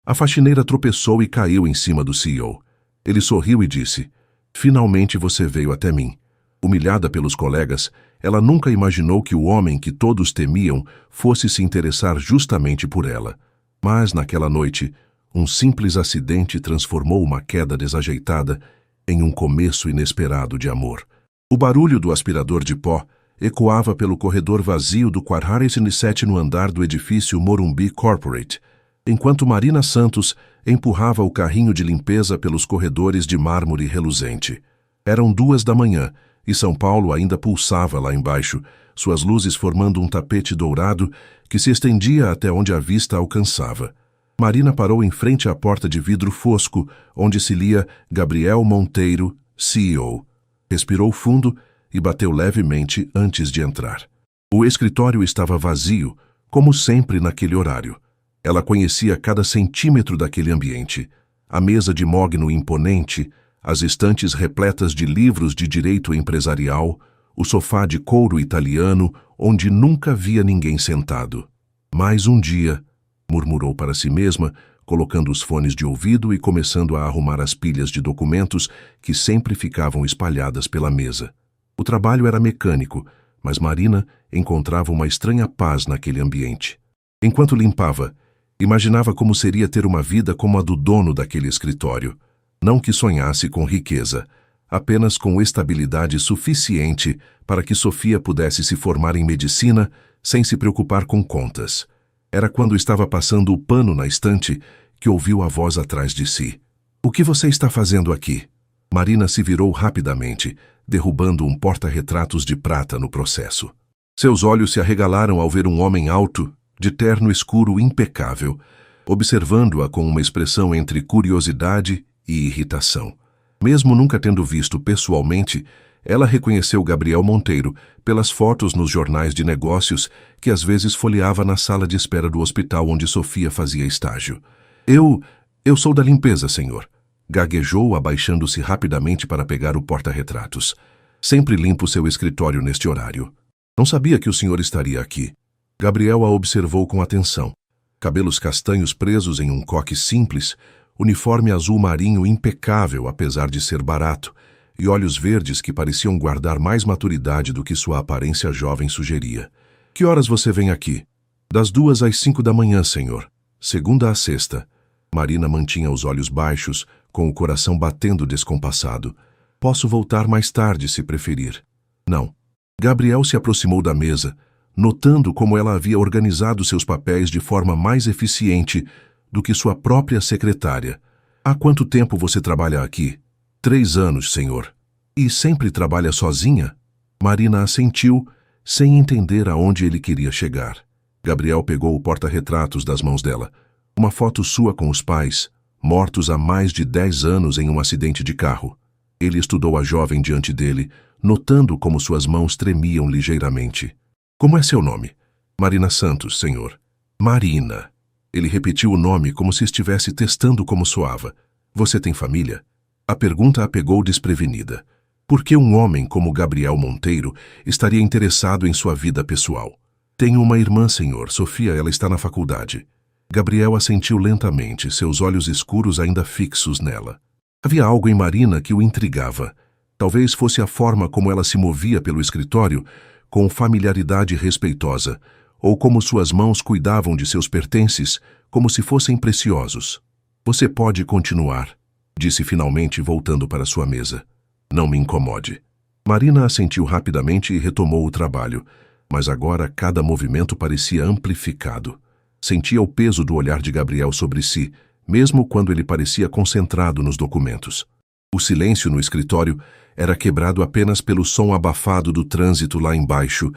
A faxineira tropeçou e caiu em cima do CEO. Ele sorriu e disse: "Finalmente você veio até mim." Humilhada pelos colegas, ela nunca imaginou que o homem que todos temiam fosse se interessar justamente por ela. Mas, naquela noite, um simples acidente transformou uma queda desajeitada em um começo inesperado de amor. O barulho do aspirador de pó ecoava pelo corredor vazio do 47º andar do edifício Morumbi Corporate, enquanto Marina Santos empurrava o carrinho de limpeza pelos corredores de mármore reluzente. Eram 2 da manhã e São Paulo ainda pulsava lá embaixo, suas luzes formando um tapete dourado que se estendia até onde a vista alcançava. Marina parou em frente à porta de vidro fosco, onde se lia Gabriel Monteiro, CEO. Respirou fundo e bateu levemente antes de entrar. O escritório estava vazio, como sempre naquele horário. Ela conhecia cada centímetro daquele ambiente. A mesa de mogno imponente, as estantes repletas de livros de direito empresarial, o sofá de couro italiano, onde nunca via ninguém sentado. "Mais um dia", murmurou para si mesma, colocando os fones de ouvido e começando a arrumar as pilhas de documentos que sempre ficavam espalhadas pela mesa. O trabalho era mecânico, mas Marina encontrava uma estranha paz naquele ambiente. Enquanto limpava, imaginava como seria ter uma vida como a do dono daquele escritório. Não que sonhasse com riqueza, apenas com estabilidade suficiente para que Sofia pudesse se formar em medicina sem se preocupar com contas. Era quando estava passando o pano na estante que ouviu a voz atrás de si. "O que você está fazendo aqui?" Marina se virou rapidamente, derrubando um porta-retratos de prata no processo. Seus olhos se arregalaram ao ver um homem alto, de terno escuro impecável, observando-a com uma expressão entre curiosidade e irritação. Mesmo nunca tendo visto pessoalmente, ela reconheceu Gabriel Monteiro pelas fotos nos jornais de negócios que às vezes folheava na sala de espera do hospital onde Sofia fazia estágio. Eu sou da limpeza, senhor." Gaguejou, abaixando-se rapidamente para pegar o porta-retratos. "Sempre limpo seu escritório neste horário." "Não sabia que o senhor estaria aqui." Gabriel a observou com atenção. Cabelos castanhos presos em um coque simples, uniforme azul marinho impecável apesar de ser barato, e olhos verdes que pareciam guardar mais maturidade do que sua aparência jovem sugeria. "Que horas você vem aqui?" "Das 2 às 5 da manhã, senhor. Segunda a sexta." Marina mantinha os olhos baixos, com o coração batendo descompassado. "Posso voltar mais tarde, se preferir." "Não." Gabriel se aproximou da mesa, notando como ela havia organizado seus papéis de forma mais eficiente do que sua própria secretária. "Há quanto tempo você trabalha aqui?" 3 anos, senhor." "E sempre trabalha sozinha?" Marina assentiu, sem entender aonde ele queria chegar. Gabriel pegou o porta-retratos das mãos dela. Uma foto sua com os pais, mortos há mais de 10 anos em um acidente de carro. Ele estudou a jovem diante dele, notando como suas mãos tremiam ligeiramente. "Como é seu nome?" "Marina Santos, senhor." "Marina." Ele repetiu o nome como se estivesse testando como soava. "Você tem família?" A pergunta a pegou desprevenida. Por que um homem como Gabriel Monteiro estaria interessado em sua vida pessoal? "Tenho uma irmã, senhor. Sofia, ela está na faculdade." Gabriel assentiu lentamente, seus olhos escuros ainda fixos nela. Havia algo em Marina que o intrigava. Talvez fosse a forma como ela se movia pelo escritório, com familiaridade respeitosa, ou como suas mãos cuidavam de seus pertences, como se fossem preciosos. "Você pode continuar", disse finalmente, voltando para sua mesa. "Não me incomode." Marina assentiu rapidamente e retomou o trabalho, mas agora cada movimento parecia amplificado. Sentia o peso do olhar de Gabriel sobre si, mesmo quando ele parecia concentrado nos documentos. O silêncio no escritório era quebrado apenas pelo som abafado do trânsito lá embaixo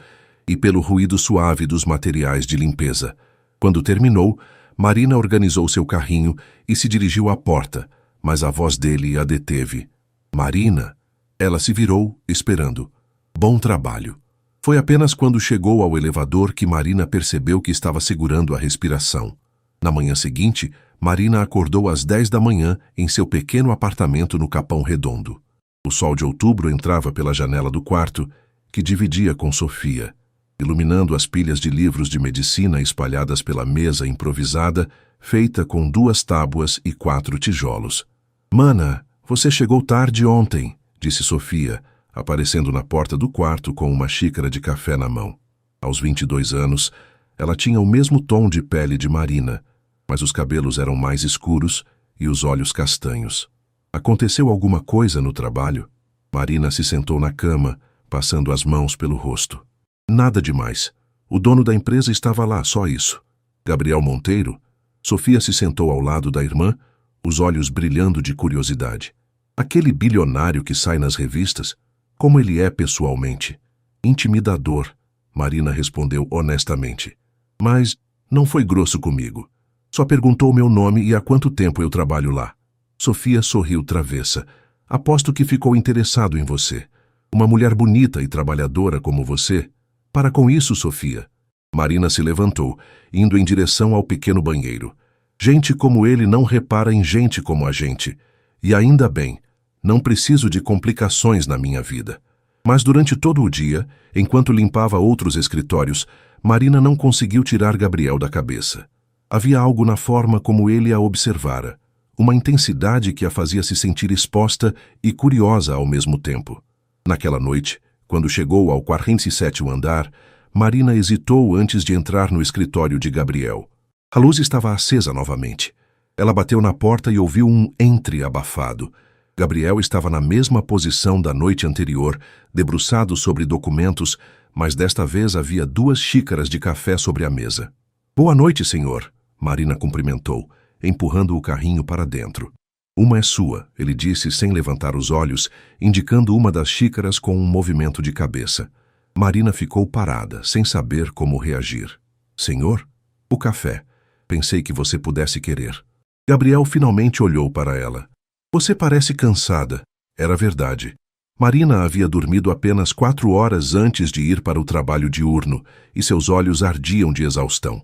e pelo ruído suave dos materiais de limpeza. Quando terminou, Marina organizou seu carrinho e se dirigiu à porta, mas a voz dele a deteve. "Marina!" Ela se virou, esperando. "Bom trabalho." Foi apenas quando chegou ao elevador que Marina percebeu que estava segurando a respiração. Na manhã seguinte, Marina acordou às 10 da manhã em seu pequeno apartamento no Capão Redondo. O sol de outubro entrava pela janela do quarto, que dividia com Sofia. iluminando as pilhas de livros de medicina espalhadas pela mesa improvisada, feita com 2 tábuas e 4 tijolos. "Mana, você chegou tarde ontem", disse Sofia, aparecendo na porta do quarto com uma xícara de café na mão. Aos 22 anos, ela tinha o mesmo tom de pele de Marina, mas os cabelos eram mais escuros e os olhos castanhos. "Aconteceu alguma coisa no trabalho?" Marina se sentou na cama, passando as mãos pelo rosto. "Nada demais. O dono da empresa estava lá, só isso." "Gabriel Monteiro?" Sofia se sentou ao lado da irmã, os olhos brilhando de curiosidade. "Aquele bilionário que sai nas revistas? Como ele é pessoalmente?" "Intimidador", Marina respondeu honestamente. "Mas não foi grosso comigo. Só perguntou meu nome e há quanto tempo eu trabalho lá." Sofia sorriu travessa. "Aposto que ficou interessado em você. Uma mulher bonita e trabalhadora como você. Para com isso, Sofia." Marina se levantou, indo em direção ao pequeno banheiro. "Gente como ele não repara em gente como a gente. E ainda bem, não preciso de complicações na minha vida." Mas durante todo o dia, enquanto limpava outros escritórios, Marina não conseguiu tirar Gabriel da cabeça. Havia algo na forma como ele a observara, uma intensidade que a fazia se sentir exposta e curiosa ao mesmo tempo. Naquela noite, quando chegou ao 47º andar, Marina hesitou antes de entrar no escritório de Gabriel. A luz estava acesa novamente. Ela bateu na porta e ouviu um "entre" abafado. Gabriel estava na mesma posição da noite anterior, debruçado sobre documentos, mas desta vez havia 2 xícaras de café sobre a mesa. "Boa noite, senhor", Marina cumprimentou, empurrando o carrinho para dentro. "Uma é sua", ele disse sem levantar os olhos, indicando uma das xícaras com um movimento de cabeça. Marina ficou parada, sem saber como reagir. "Senhor? O café. Pensei que você pudesse querer." Gabriel finalmente olhou para ela. "Você parece cansada." Era verdade. Marina havia dormido apenas 4 horas antes de ir para o trabalho diurno e seus olhos ardiam de exaustão.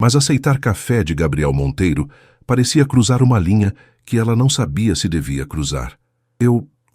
Mas aceitar café de Gabriel Monteiro parecia cruzar uma linha que ela não sabia se devia cruzar.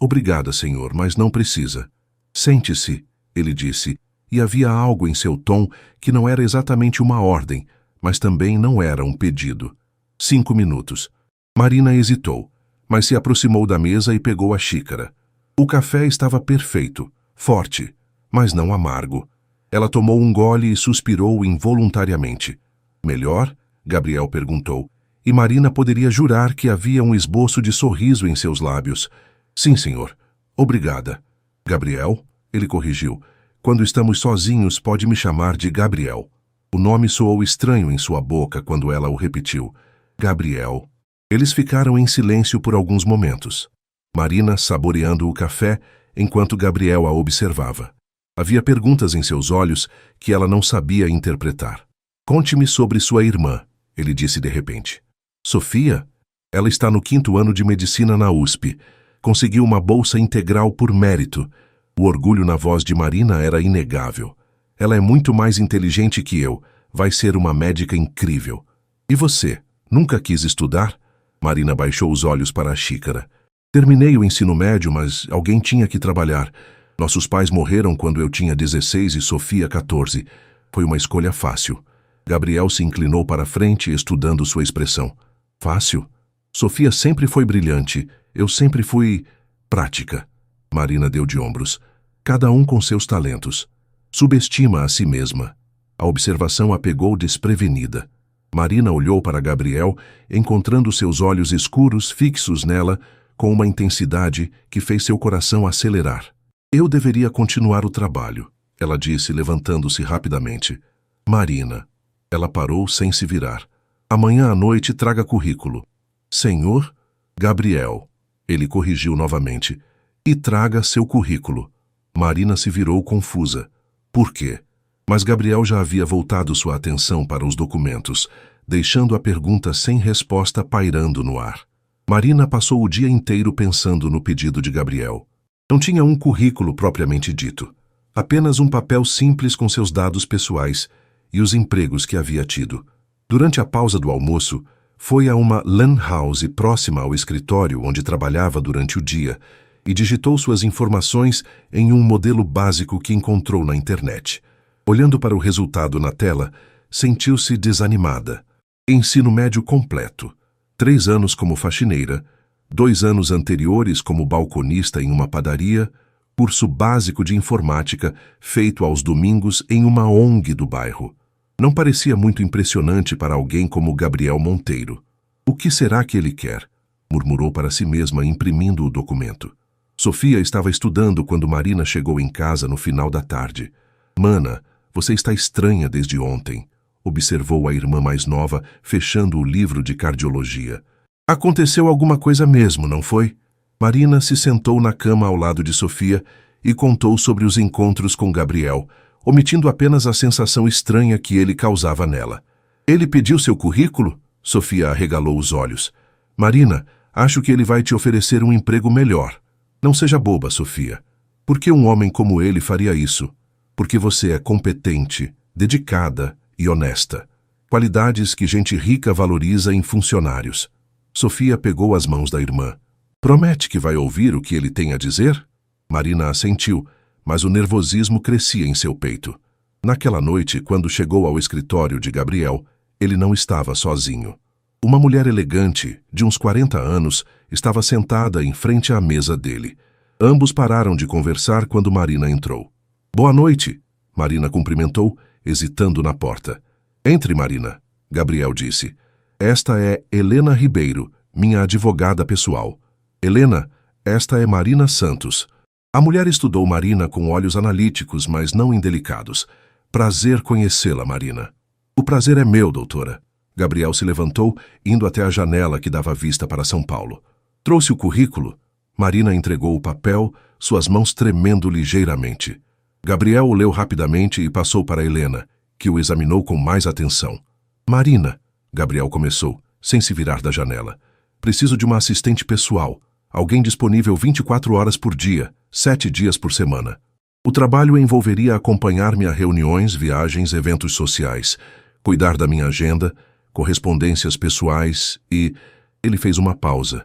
Obrigada, senhor, mas não precisa." "Sente-se", ele disse, e havia algo em seu tom que não era exatamente uma ordem, mas também não era um pedido. 5 minutos. Marina hesitou, mas se aproximou da mesa e pegou a xícara. O café estava perfeito, forte, mas não amargo. Ela tomou um gole e suspirou involuntariamente. "Melhor?" Gabriel perguntou, e Marina poderia jurar que havia um esboço de sorriso em seus lábios. "Sim, senhor. Obrigada." "Gabriel?" ele corrigiu. "Quando estamos sozinhos, pode me chamar de Gabriel." O nome soou estranho em sua boca quando ela o repetiu. "Gabriel." Eles ficaram em silêncio por alguns momentos. Marina saboreando o café, enquanto Gabriel a observava. Havia perguntas em seus olhos que ela não sabia interpretar. "Conte-me sobre sua irmã", ele disse de repente. "Sofia? Ela está no 5º ano de medicina na USP. Conseguiu uma bolsa integral por mérito." O orgulho na voz de Marina era inegável. "Ela é muito mais inteligente que eu. Vai ser uma médica incrível." "E você? Nunca quis estudar?" Marina baixou os olhos para a xícara. "Terminei o ensino médio, mas alguém tinha que trabalhar. Nossos pais morreram quando eu tinha 16 e Sofia 14. Foi uma escolha fácil." Gabriel se inclinou para frente, estudando sua expressão. "Fácil? Sofia sempre foi brilhante. Eu sempre fui prática." Marina deu de ombros. "Cada um com seus talentos. Subestima a si mesma." A observação a pegou desprevenida. Marina olhou para Gabriel, encontrando seus olhos escuros fixos nela com uma intensidade que fez seu coração acelerar. "Eu deveria continuar o trabalho", ela disse, levantando-se rapidamente. "Marina." Ela parou sem se virar. "Amanhã à noite traga currículo." "Senhor?" "Gabriel." Ele corrigiu novamente. "E traga seu currículo." Marina se virou confusa. "Por quê?" Mas Gabriel já havia voltado sua atenção para os documentos, deixando a pergunta sem resposta pairando no ar. Marina passou o dia inteiro pensando no pedido de Gabriel. Não tinha um currículo propriamente dito, apenas um papel simples com seus dados pessoais e os empregos que havia tido. Durante a pausa do almoço, foi a uma lan house próxima ao escritório onde trabalhava durante o dia e digitou suas informações em um modelo básico que encontrou na internet. Olhando para o resultado na tela, sentiu-se desanimada. Ensino médio completo. 3 anos como faxineira, 2 anos anteriores como balconista em uma padaria, curso básico de informática feito aos domingos em uma ONG do bairro. Não parecia muito impressionante para alguém como Gabriel Monteiro. O que será que ele quer? Murmurou para si mesma, imprimindo o documento. Sofia estava estudando quando Marina chegou em casa no final da tarde. Mana, você está estranha desde ontem, observou a irmã mais nova, fechando o livro de cardiologia. Aconteceu alguma coisa mesmo, não foi? Marina se sentou na cama ao lado de Sofia e contou sobre os encontros com Gabriel, omitindo apenas a sensação estranha que ele causava nela. Ele pediu seu currículo? Sofia arregalou os olhos. Marina, acho que ele vai te oferecer um emprego melhor. Não seja boba, Sofia. Por que um homem como ele faria isso? Porque você é competente, dedicada e honesta. Qualidades que gente rica valoriza em funcionários. Sofia pegou as mãos da irmã. Promete que vai ouvir o que ele tem a dizer? Marina assentiu, mas o nervosismo crescia em seu peito. Naquela noite, quando chegou ao escritório de Gabriel, ele não estava sozinho. Uma mulher elegante, de uns 40 anos, estava sentada em frente à mesa dele. Ambos pararam de conversar quando Marina entrou. Boa noite, Marina cumprimentou, hesitando na porta. Entre, Marina, Gabriel disse. Esta é Helena Ribeiro, minha advogada pessoal. Helena, esta é Marina Santos. A mulher estudou Marina com olhos analíticos, mas não indelicados. Prazer conhecê-la, Marina. O prazer é meu, doutora. Gabriel se levantou, indo até a janela que dava vista para São Paulo. Trouxe o currículo? Marina entregou o papel, suas mãos tremendo ligeiramente. Gabriel o leu rapidamente e passou para Helena, que o examinou com mais atenção. Marina, Gabriel começou, sem se virar da janela. Preciso de uma assistente pessoal, alguém disponível 24 horas por dia, 7 dias por semana. O trabalho envolveria acompanhar-me a reuniões, viagens, eventos sociais, cuidar da minha agenda, correspondências pessoais e... Ele fez uma pausa.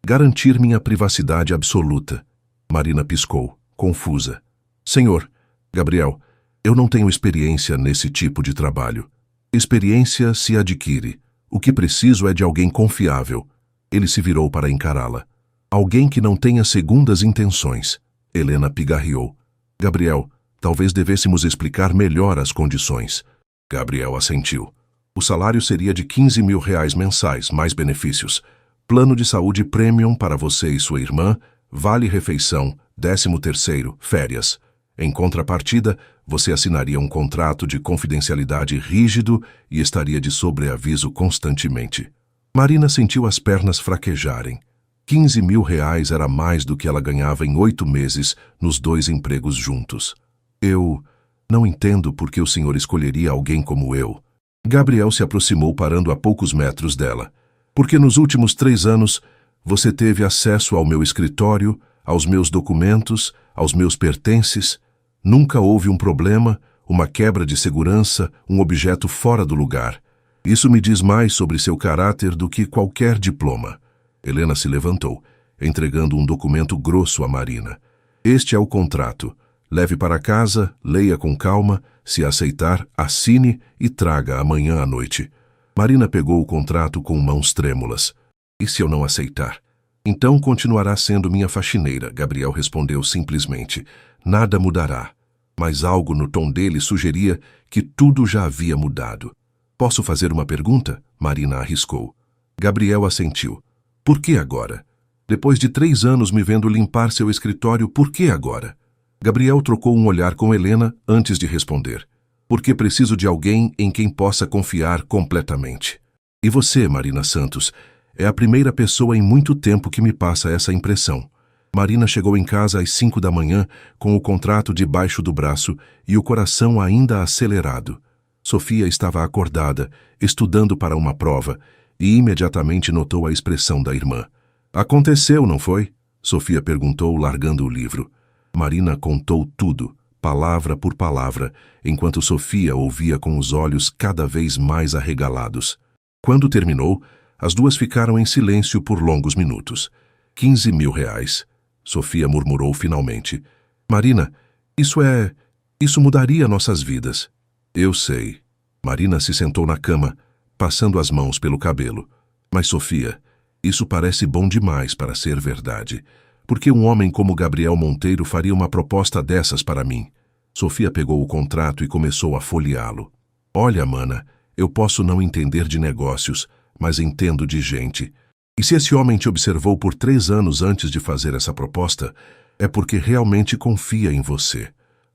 Garantir minha privacidade absoluta. Marina piscou, confusa. Senhor, Gabriel, eu não tenho experiência nesse tipo de trabalho. Experiência se adquire. O que preciso é de alguém confiável. Ele se virou para encará-la. Alguém que não tenha segundas intenções. Helena pigarreou. Gabriel, talvez devêssemos explicar melhor as condições. Gabriel assentiu. O salário seria de R$ 15.000 mensais, mais benefícios. Plano de saúde premium para você e sua irmã, vale-refeição, 13º, férias. Em contrapartida, você assinaria um contrato de confidencialidade rígido e estaria de sobreaviso constantemente. Marina sentiu as pernas fraquejarem. R$ 15.000 era mais do que ela ganhava em 8 meses nos 2 empregos juntos. Eu não entendo por que o senhor escolheria alguém como eu. Gabriel se aproximou parando a poucos metros dela. Porque nos últimos 3 anos você teve acesso ao meu escritório, aos meus documentos, aos meus pertences. Nunca houve um problema, uma quebra de segurança, um objeto fora do lugar. Isso me diz mais sobre seu caráter do que qualquer diploma. Helena se levantou, entregando um documento grosso a Marina. Este é o contrato. Leve para casa, leia com calma, se aceitar, assine e traga amanhã à noite. Marina pegou o contrato com mãos trêmulas. E se eu não aceitar? Então continuará sendo minha faxineira, Gabriel respondeu simplesmente. Nada mudará. Mas algo no tom dele sugeria que tudo já havia mudado. Posso fazer uma pergunta? Marina arriscou. Gabriel assentiu. Por que agora? Depois de 3 anos me vendo limpar seu escritório, por que agora? Gabriel trocou um olhar com Helena antes de responder. Porque preciso de alguém em quem possa confiar completamente. E você, Marina Santos, é a primeira pessoa em muito tempo que me passa essa impressão. Marina chegou em casa às 5 da manhã, com o contrato debaixo do braço e o coração ainda acelerado. Sofia estava acordada, estudando para uma prova, e imediatamente notou a expressão da irmã. Aconteceu, não foi? Sofia perguntou, largando o livro. Marina contou tudo, palavra por palavra, enquanto Sofia ouvia com os olhos cada vez mais arregalados. Quando terminou, as duas ficaram em silêncio por longos minutos. R$ 15.000. Sofia murmurou finalmente. Marina, isso é Isso mudaria nossas vidas. Eu sei. Marina se sentou na cama, passando as mãos pelo cabelo. Mas, Sofia, isso parece bom demais para ser verdade. Por que um homem como Gabriel Monteiro faria uma proposta dessas para mim? Sofia pegou o contrato e começou a folheá-lo. Olha, mana, eu posso não entender de negócios, mas entendo de gente. E se esse homem te observou por 3 anos antes de fazer essa proposta, é porque realmente confia em você.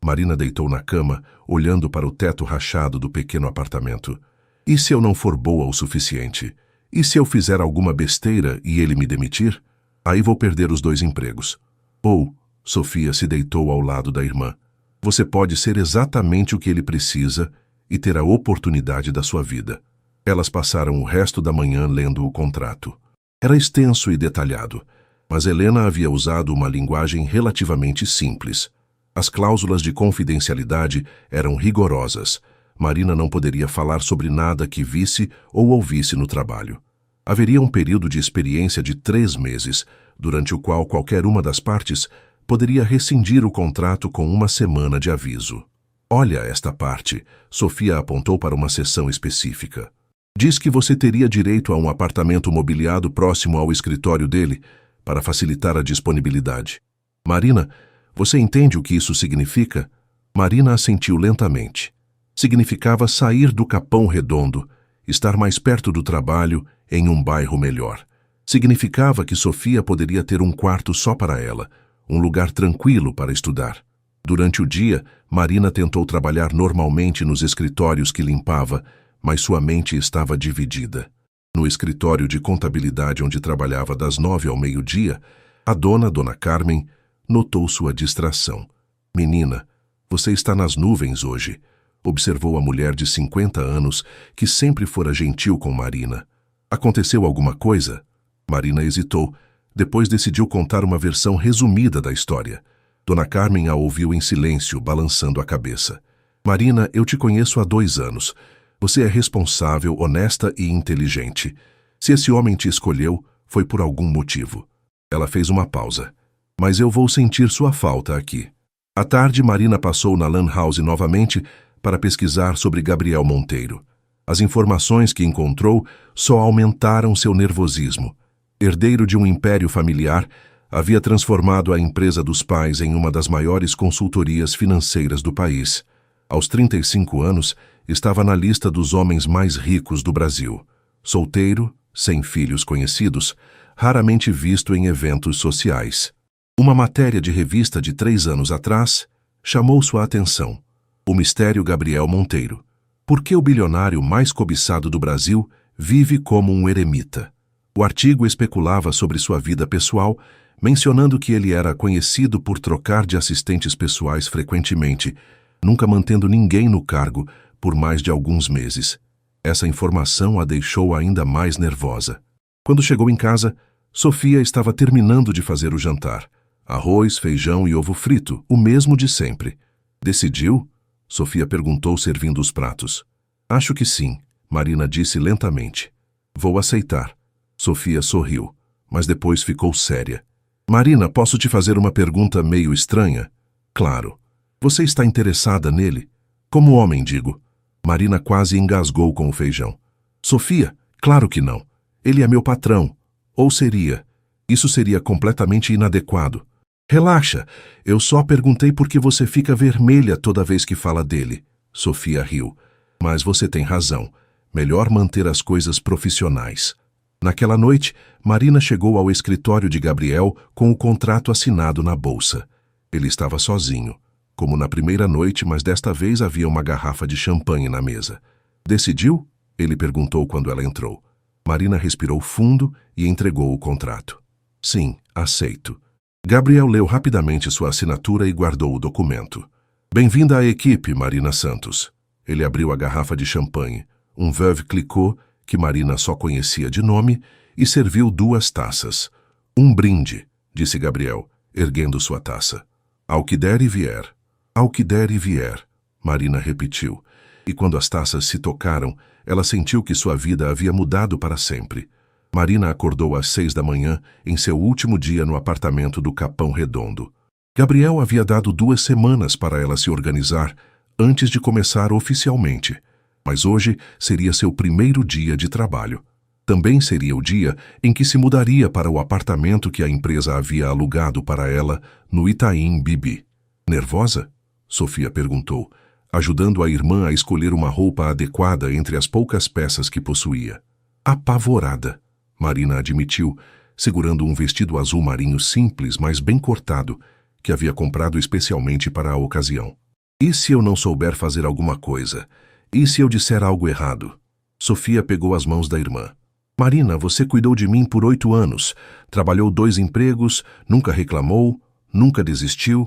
Marina deitou na cama, olhando para o teto rachado do pequeno apartamento. E se eu não for boa o suficiente? E se eu fizer alguma besteira e ele me demitir? Aí vou perder os 2 empregos. Ou, Sofia se deitou ao lado da irmã. Você pode ser exatamente o que ele precisa e ter a oportunidade da sua vida. Elas passaram o resto da manhã lendo o contrato. Era extenso e detalhado, mas Helena havia usado uma linguagem relativamente simples. As cláusulas de confidencialidade eram rigorosas. Marina não poderia falar sobre nada que visse ou ouvisse no trabalho. Haveria um período de experiência de 3 meses, durante o qual qualquer uma das partes poderia rescindir o contrato com 1 semana de aviso. Olha esta parte, Sofia apontou para uma seção específica. Diz que você teria direito a um apartamento mobiliado próximo ao escritório dele, para facilitar a disponibilidade. Marina, você entende o que isso significa? Marina assentiu lentamente. Significava sair do Capão Redondo, estar mais perto do trabalho, em um bairro melhor. Significava que Sofia poderia ter um quarto só para ela, um lugar tranquilo para estudar. Durante o dia, Marina tentou trabalhar normalmente nos escritórios que limpava, mas sua mente estava dividida. No escritório de contabilidade onde trabalhava das 9 ao meio-dia, a Dona Carmen, notou sua distração. Menina, você está nas nuvens hoje, observou a mulher de 50 anos que sempre fora gentil com Marina. Aconteceu alguma coisa? Marina hesitou, depois decidiu contar uma versão resumida da história. Dona Carmen a ouviu em silêncio, balançando a cabeça. Marina, eu te conheço há 2 anos. Você é responsável, honesta e inteligente. Se esse homem te escolheu, foi por algum motivo. Ela fez uma pausa. Mas eu vou sentir sua falta aqui. À tarde, Marina passou na Lan House novamente para pesquisar sobre Gabriel Monteiro. As informações que encontrou só aumentaram seu nervosismo. Herdeiro de um império familiar, havia transformado a empresa dos pais em uma das maiores consultorias financeiras do país. Aos 35 anos, estava na lista dos homens mais ricos do Brasil. Solteiro, sem filhos conhecidos, raramente visto em eventos sociais. Uma matéria de revista de 3 anos atrás chamou sua atenção. O mistério Gabriel Monteiro. Por que o bilionário mais cobiçado do Brasil vive como um eremita? O artigo especulava sobre sua vida pessoal, mencionando que ele era conhecido por trocar de assistentes pessoais frequentemente, nunca mantendo ninguém no cargo por mais de alguns meses. Essa informação a deixou ainda mais nervosa. Quando chegou em casa, Sofia estava terminando de fazer o jantar. Arroz, feijão e ovo frito, o mesmo de sempre. Decidiu? Sofia perguntou, servindo os pratos. Acho que sim, Marina disse lentamente. Vou aceitar. Sofia sorriu, mas depois ficou séria. Marina, posso te fazer uma pergunta meio estranha? Claro. Você está interessada nele? Como homem, digo. Marina quase engasgou com o feijão. Sofia, claro que não. Ele é meu patrão. Ou seria. Isso seria completamente inadequado. Relaxa, eu só perguntei por que você fica vermelha toda vez que fala dele. Sofia riu. Mas você tem razão. Melhor manter as coisas profissionais. Naquela noite, Marina chegou ao escritório de Gabriel com o contrato assinado na bolsa. Ele estava sozinho, como na primeira noite, mas desta vez havia uma garrafa de champanhe na mesa. Decidiu? Ele perguntou quando ela entrou. Marina respirou fundo e entregou o contrato. Sim, aceito. Gabriel leu rapidamente sua assinatura e guardou o documento. Bem-vinda à equipe, Marina Santos. Ele abriu a garrafa de champanhe, um Veuve Clicquot, que Marina só conhecia de nome, e serviu 2 taças. Um brinde, disse Gabriel, erguendo sua taça. Ao que der e vier. Ao que der e vier, Marina repetiu. E quando as taças se tocaram, ela sentiu que sua vida havia mudado para sempre. Marina acordou às 6 da manhã, em seu último dia no apartamento do Capão Redondo. Gabriel havia dado 2 semanas para ela se organizar antes de começar oficialmente, mas hoje seria seu primeiro dia de trabalho. Também seria o dia em que se mudaria para o apartamento que a empresa havia alugado para ela no Itaim Bibi. Nervosa? Sofia perguntou, ajudando a irmã a escolher uma roupa adequada entre as poucas peças que possuía. Apavorada, Marina admitiu, segurando um vestido azul marinho simples, mas bem cortado, que havia comprado especialmente para a ocasião. E se eu não souber fazer alguma coisa? E se eu disser algo errado? Sofia pegou as mãos da irmã. Marina, você cuidou de mim por 8 anos, trabalhou 2 empregos, nunca reclamou, nunca desistiu.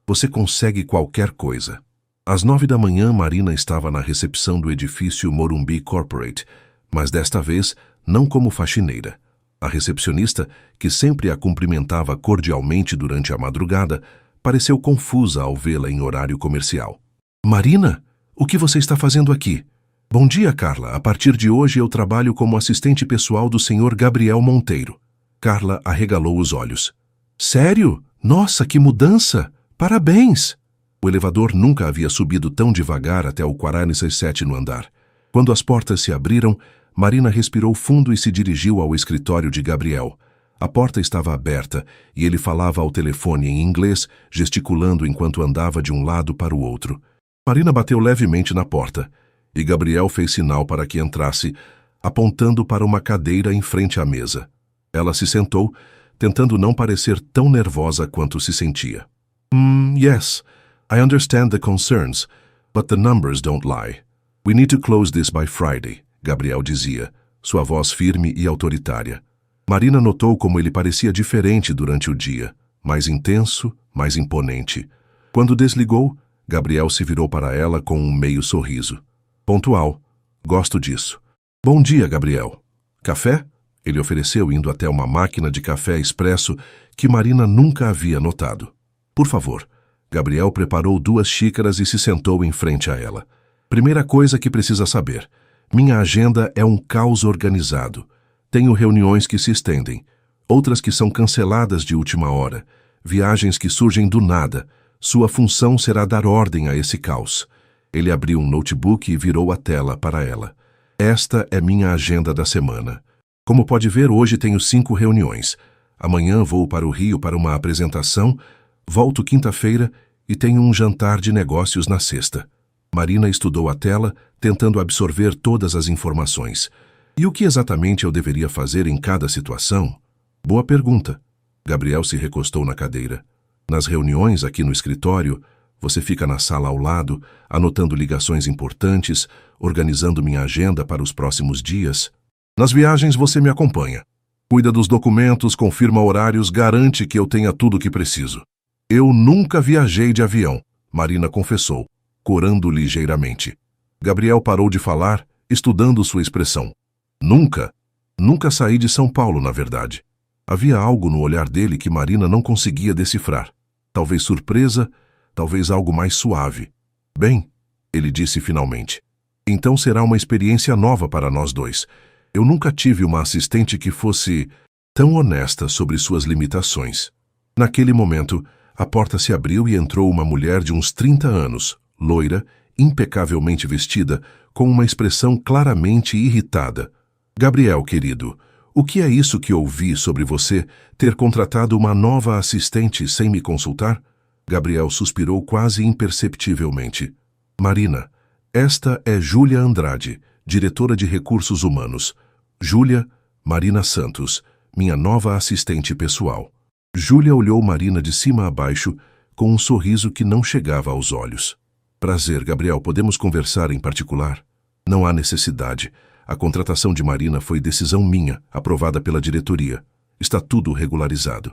Você consegue qualquer coisa. Às 9 da manhã, Marina estava na recepção do edifício Morumbi Corporate, mas desta vez não como faxineira. A recepcionista, que sempre a cumprimentava cordialmente durante a madrugada, pareceu confusa ao vê-la em horário comercial. Marina, o que você está fazendo aqui? Bom dia, Carla. A partir de hoje eu trabalho como assistente pessoal do Sr. Gabriel Monteiro. Carla arregalou os olhos. Sério? Nossa, que mudança! Parabéns! O elevador nunca havia subido tão devagar até o 47º andar. Quando as portas se abriram, Marina respirou fundo e se dirigiu ao escritório de Gabriel. A porta estava aberta e ele falava ao telefone em inglês, gesticulando enquanto andava de um lado para o outro. Marina bateu levemente na porta e Gabriel fez sinal para que entrasse, apontando para uma cadeira em frente à mesa. Ela se sentou, tentando não parecer tão nervosa quanto se sentia. Yes, I understand the concerns, but the numbers don't lie. We need to close this by Friday, Gabriel dizia, sua voz firme e autoritária. Marina notou como ele parecia diferente durante o dia, mais intenso, mais imponente. Quando desligou, Gabriel se virou para ela com um meio sorriso. Pontual. Gosto disso. Bom dia, Gabriel. Café? Ele ofereceu indo até uma máquina de café expresso que Marina nunca havia notado. Por favor. Gabriel preparou 2 xícaras e se sentou em frente a ela. Primeira coisa que precisa saber. Minha agenda é um caos organizado. Tenho reuniões que se estendem, outras que são canceladas de última hora, viagens que surgem do nada. Sua função será dar ordem a esse caos. Ele abriu um notebook e virou a tela para ela. Esta é minha agenda da semana. Como pode ver, hoje tenho 5 reuniões. Amanhã vou para o Rio para uma apresentação, volto quinta-feira e tenho um jantar de negócios na sexta. Marina estudou a tela, tentando absorver todas as informações. E o que exatamente eu deveria fazer em cada situação? Boa pergunta. Gabriel se recostou na cadeira. Nas reuniões aqui no escritório, você fica na sala ao lado, anotando ligações importantes, organizando minha agenda para os próximos dias. Nas viagens você me acompanha. Cuida dos documentos, confirma horários, garante que eu tenha tudo o que preciso. Eu nunca viajei de avião, Marina confessou, corando ligeiramente. Gabriel parou de falar, estudando sua expressão. Nunca? Nunca saí de São Paulo, na verdade. Havia algo no olhar dele que Marina não conseguia decifrar. Talvez surpresa, talvez algo mais suave. Bem, ele disse finalmente. Então será uma experiência nova para nós dois. Eu nunca tive uma assistente que fosse tão honesta sobre suas limitações. Naquele momento, a porta se abriu e entrou uma mulher de uns 30 anos, loira, impecavelmente vestida, com uma expressão claramente irritada. Gabriel, querido, o que é isso que ouvi sobre você ter contratado uma nova assistente sem me consultar? Gabriel suspirou quase imperceptivelmente. Marina, esta é Júlia Andrade, diretora de recursos humanos. Júlia, Marina Santos, minha nova assistente pessoal. Júlia olhou Marina de cima a baixo com um sorriso que não chegava aos olhos. Prazer, Gabriel, podemos conversar em particular? Não há necessidade. A contratação de Marina foi decisão minha, aprovada pela diretoria. Está tudo regularizado.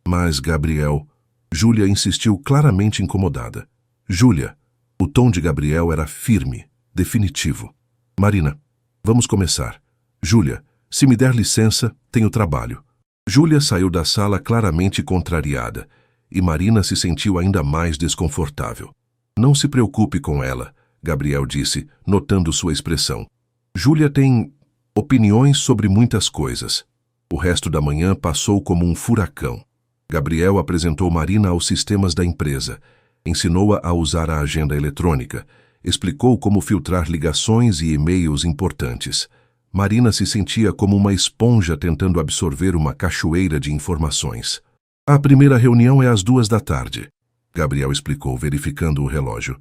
Mas, Gabriel... Júlia insistiu claramente incomodada. Júlia, o tom de Gabriel era firme, definitivo. Marina, vamos começar. Júlia, se me der licença, tenho trabalho. Júlia saiu da sala claramente contrariada, e Marina se sentiu ainda mais desconfortável. Não se preocupe com ela, Gabriel disse, notando sua expressão. Júlia tem opiniões sobre muitas coisas. O resto da manhã passou como um furacão. Gabriel apresentou Marina aos sistemas da empresa, ensinou-a a usar a agenda eletrônica, explicou como filtrar ligações e e-mails importantes. Marina se sentia como uma esponja tentando absorver uma cachoeira de informações. A primeira reunião é às 14h, Gabriel explicou, verificando o relógio.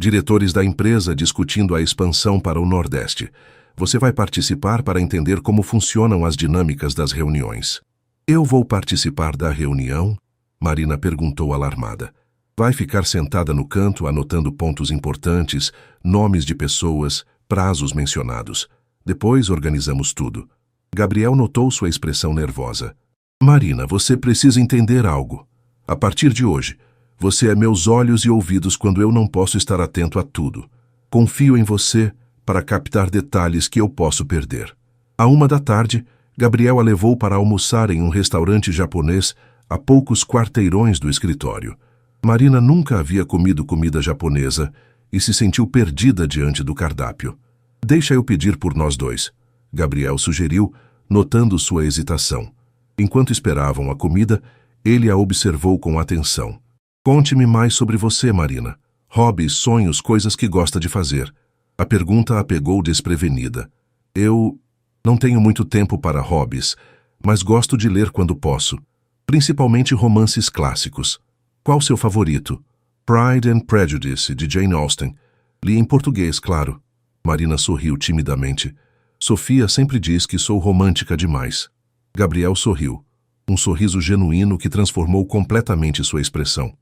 Diretores da empresa discutindo a expansão para o Nordeste. Você vai participar para entender como funcionam as dinâmicas das reuniões. Eu vou participar da reunião? Marina perguntou alarmada. Vai ficar sentada no canto anotando pontos importantes, nomes de pessoas, prazos mencionados. Depois organizamos tudo. Gabriel notou sua expressão nervosa. Marina, você precisa entender algo. A partir de hoje, você é meus olhos e ouvidos quando eu não posso estar atento a tudo. Confio em você para captar detalhes que eu posso perder. À 13h, Gabriel a levou para almoçar em um restaurante japonês a poucos quarteirões do escritório. Marina nunca havia comido comida japonesa e se sentiu perdida diante do cardápio. Deixa eu pedir por nós dois, Gabriel sugeriu, notando sua hesitação. Enquanto esperavam a comida, ele a observou com atenção. Conte-me mais sobre você, Marina. Hobbies, sonhos, coisas que gosta de fazer. A pergunta a pegou desprevenida. Eu não tenho muito tempo para hobbies, mas gosto de ler quando posso, principalmente romances clássicos. Qual seu favorito? Pride and Prejudice, de Jane Austen. Li em português, claro. Marina sorriu timidamente. Sofia sempre diz que sou romântica demais. Gabriel sorriu. Um sorriso genuíno que transformou completamente sua expressão.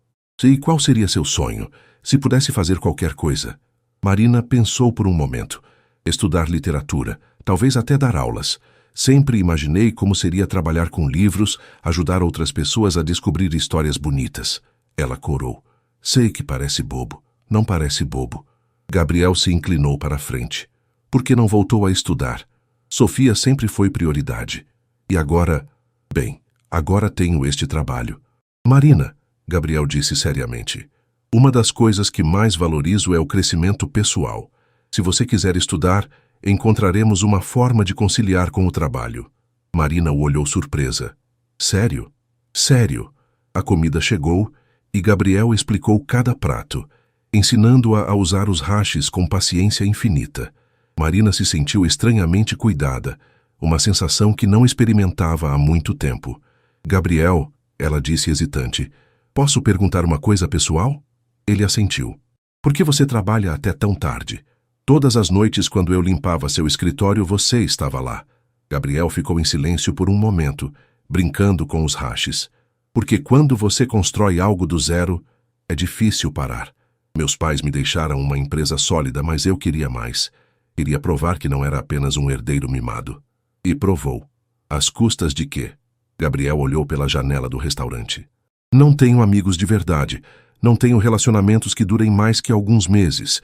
E qual seria seu sonho, se pudesse fazer qualquer coisa? Marina pensou por um momento. Estudar literatura, talvez até dar aulas. Sempre imaginei como seria trabalhar com livros, ajudar outras pessoas a descobrir histórias bonitas. Ela corou. Sei que parece bobo. Não parece bobo. Gabriel se inclinou para a frente. Por que não voltou a estudar? Sofia sempre foi prioridade. E agora... Bem, agora tenho este trabalho. Marina, Gabriel disse seriamente, uma das coisas que mais valorizo é o crescimento pessoal. Se você quiser estudar, encontraremos uma forma de conciliar com o trabalho. Marina o olhou surpresa. Sério? Sério. A comida chegou e Gabriel explicou cada prato, ensinando-a a usar os hashes com paciência infinita. Marina se sentiu estranhamente cuidada, uma sensação que não experimentava há muito tempo. Gabriel, ela disse hesitante, posso perguntar uma coisa pessoal? Ele assentiu. Por que você trabalha até tão tarde? Todas as noites, quando eu limpava seu escritório, você estava lá. Gabriel ficou em silêncio por um momento, brincando com os hashes. Porque quando você constrói algo do zero, é difícil parar. Meus pais me deixaram uma empresa sólida, mas eu queria mais. Queria provar que não era apenas um herdeiro mimado. E provou. Às custas de quê? Gabriel olhou pela janela do restaurante. Não tenho amigos de verdade. Não tenho relacionamentos que durem mais que alguns meses.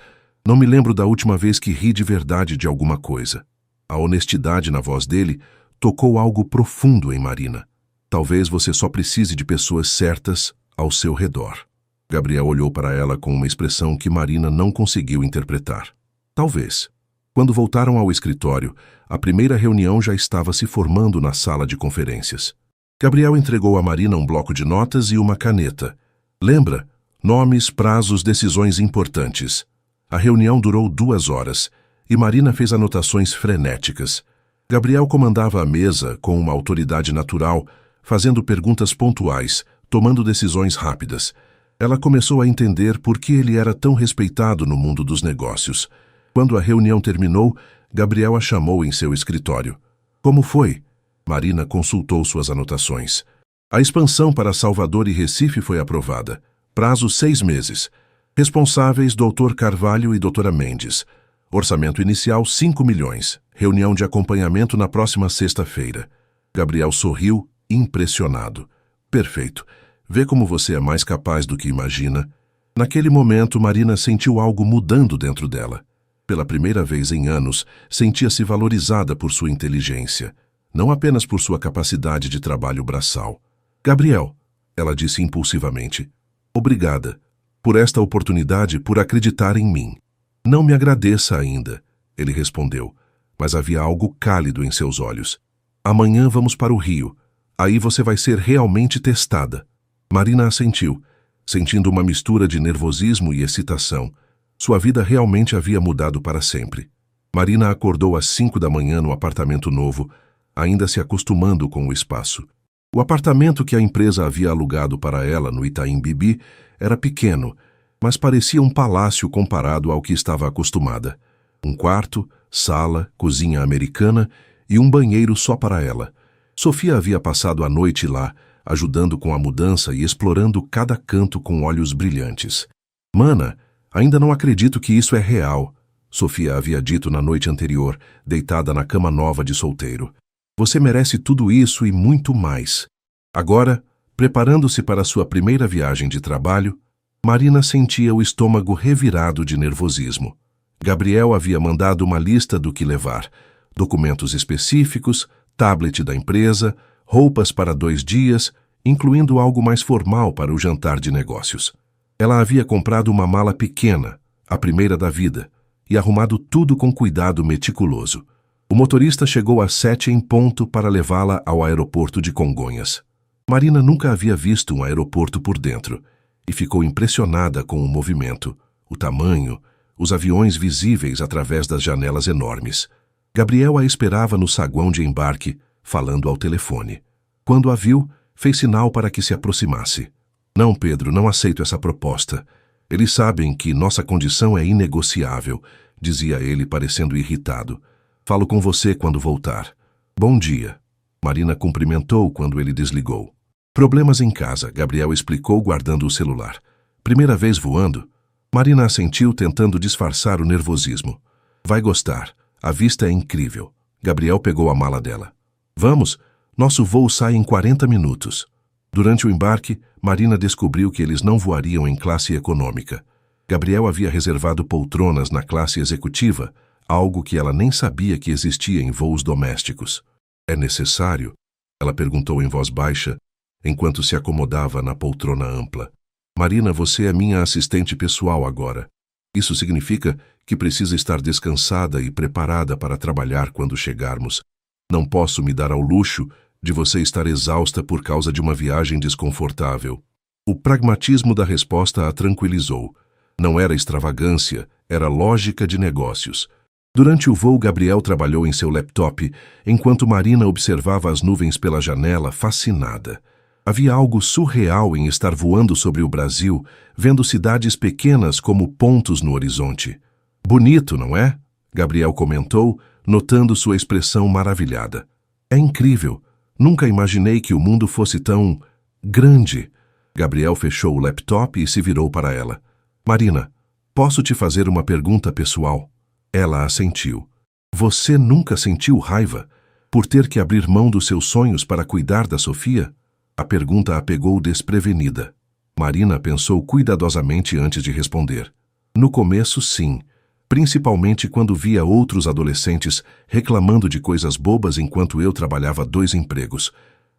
Não me lembro da última vez que ri de verdade de alguma coisa. A honestidade na voz dele tocou algo profundo em Marina. Talvez você só precise de pessoas certas ao seu redor. Gabriel olhou para ela com uma expressão que Marina não conseguiu interpretar. Talvez. Quando voltaram ao escritório, a primeira reunião já estava se formando na sala de conferências. Gabriel entregou a Marina um bloco de notas e uma caneta. Lembra? Nomes, prazos, decisões importantes. A reunião durou 2 horas e Marina fez anotações frenéticas. Gabriel comandava a mesa com uma autoridade natural, fazendo perguntas pontuais, tomando decisões rápidas. Ela começou a entender por que ele era tão respeitado no mundo dos negócios. Quando a reunião terminou, Gabriel a chamou em seu escritório. Como foi? Marina consultou suas anotações. A expansão para Salvador e Recife foi aprovada. Prazo 6 meses. Responsáveis Dr. Carvalho e Dra. Mendes. Orçamento inicial 5 milhões. Reunião de acompanhamento na próxima sexta-feira. Gabriel sorriu, impressionado. Perfeito. Vê como você é mais capaz do que imagina. Naquele momento, Marina sentiu algo mudando dentro dela. Pela primeira vez em anos, sentia-se valorizada por sua inteligência, não apenas por sua capacidade de trabalho braçal. Gabriel, ela disse impulsivamente, obrigada por esta oportunidade, por acreditar em mim. Não me agradeça ainda, ele respondeu, mas havia algo cálido em seus olhos. Amanhã vamos para o Rio. Aí você vai ser realmente testada. Marina assentiu, sentindo uma mistura de nervosismo e excitação. Sua vida realmente havia mudado para sempre. Marina acordou às 5 da manhã no apartamento novo, ainda se acostumando com o espaço. O apartamento que a empresa havia alugado para ela no Itaim Bibi era pequeno, mas parecia um palácio comparado ao que estava acostumada. Um quarto, sala, cozinha americana e um banheiro só para ela. Sofia havia passado a noite lá, ajudando com a mudança e explorando cada canto com olhos brilhantes. Mana, ainda não acredito que isso é real, Sofia havia dito na noite anterior, deitada na cama nova de solteiro. Você merece tudo isso e muito mais. Agora, preparando-se para sua primeira viagem de trabalho, Marina sentia o estômago revirado de nervosismo. Gabriel havia mandado uma lista do que levar: documentos específicos, tablet da empresa, roupas para 2 dias, incluindo algo mais formal para o jantar de negócios. Ela havia comprado uma mala pequena, a primeira da vida, e arrumado tudo com cuidado meticuloso. O motorista chegou às 7 em ponto para levá-la ao aeroporto de Congonhas. Marina nunca havia visto um aeroporto por dentro e ficou impressionada com o movimento, o tamanho, os aviões visíveis através das janelas enormes. Gabriel a esperava no saguão de embarque, falando ao telefone. Quando a viu, fez sinal para que se aproximasse. Não, Pedro, não aceito essa proposta. Eles sabem que nossa condição é inegociável, dizia ele, parecendo irritado. Falo com você quando voltar. Bom dia. Marina cumprimentou quando ele desligou. Problemas em casa, Gabriel explicou, guardando o celular. Primeira vez voando? Marina assentiu, tentando disfarçar o nervosismo. Vai gostar. A vista é incrível. Gabriel pegou a mala dela. Vamos? Nosso voo sai em 40 minutos. Durante o embarque, Marina descobriu que eles não voariam em classe econômica. Gabriel havia reservado poltronas na classe executiva, algo que ela nem sabia que existia em voos domésticos. É necessário? Ela perguntou em voz baixa, enquanto se acomodava na poltrona ampla. Marina, você é minha assistente pessoal agora. Isso significa que precisa estar descansada e preparada para trabalhar quando chegarmos. Não posso me dar ao luxo de você estar exausta por causa de uma viagem desconfortável. O pragmatismo da resposta a tranquilizou. Não era extravagância, era lógica de negócios. Durante o voo, Gabriel trabalhou em seu laptop, enquanto Marina observava as nuvens pela janela, fascinada. Havia algo surreal em estar voando sobre o Brasil, vendo cidades pequenas como pontos no horizonte. Bonito, não é? Gabriel comentou, notando sua expressão maravilhada. É incrível. Nunca imaginei que o mundo fosse tão grande. Gabriel fechou o laptop e se virou para ela. Marina, posso te fazer uma pergunta pessoal? Ela assentiu. Você nunca sentiu raiva por ter que abrir mão dos seus sonhos para cuidar da Sofia? A pergunta a pegou desprevenida. Marina pensou cuidadosamente antes de responder. No começo, sim. Principalmente quando via outros adolescentes reclamando de coisas bobas enquanto eu trabalhava 2 empregos.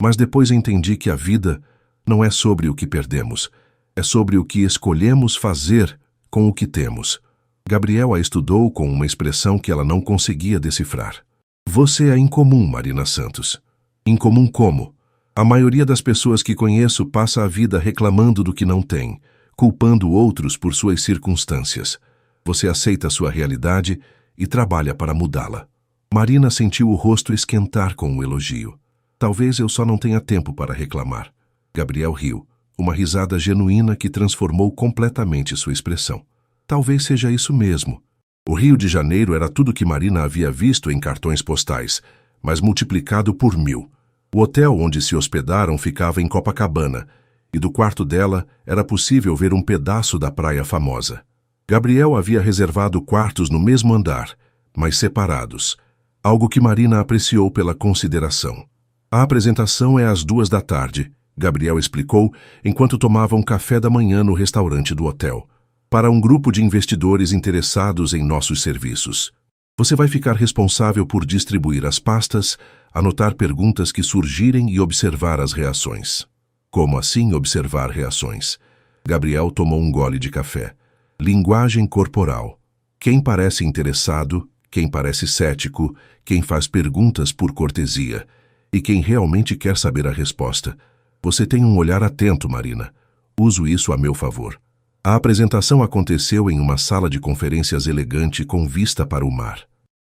Mas depois entendi que a vida não é sobre o que perdemos, é sobre o que escolhemos fazer com o que temos. Gabriel a estudou com uma expressão que ela não conseguia decifrar. Você é incomum, Marina Santos. Incomum como? A maioria das pessoas que conheço passa a vida reclamando do que não tem, culpando outros por suas circunstâncias. Você aceita sua realidade e trabalha para mudá-la. Marina sentiu o rosto esquentar com o elogio. Talvez eu só não tenha tempo para reclamar. Gabriel riu, uma risada genuína que transformou completamente sua expressão. Talvez seja isso mesmo. O Rio de Janeiro era tudo que Marina havia visto em cartões postais, mas multiplicado por 1000. O hotel onde se hospedaram ficava em Copacabana, e do quarto dela era possível ver um pedaço da praia famosa. Gabriel havia reservado quartos no mesmo andar, mas separados, algo que Marina apreciou pela consideração. A apresentação é às 2 da tarde, Gabriel explicou enquanto tomavam café da manhã no restaurante do hotel, para um grupo de investidores interessados em nossos serviços. Você vai ficar responsável por distribuir as pastas, anotar perguntas que surgirem e observar as reações. Como assim observar reações? Gabriel tomou um gole de café. Linguagem corporal. Quem parece interessado, quem parece cético, quem faz perguntas por cortesia. e quem realmente quer saber a resposta. Você tem um olhar atento, Marina. Uso isso a meu favor. A apresentação aconteceu em uma sala de conferências elegante com vista para o mar.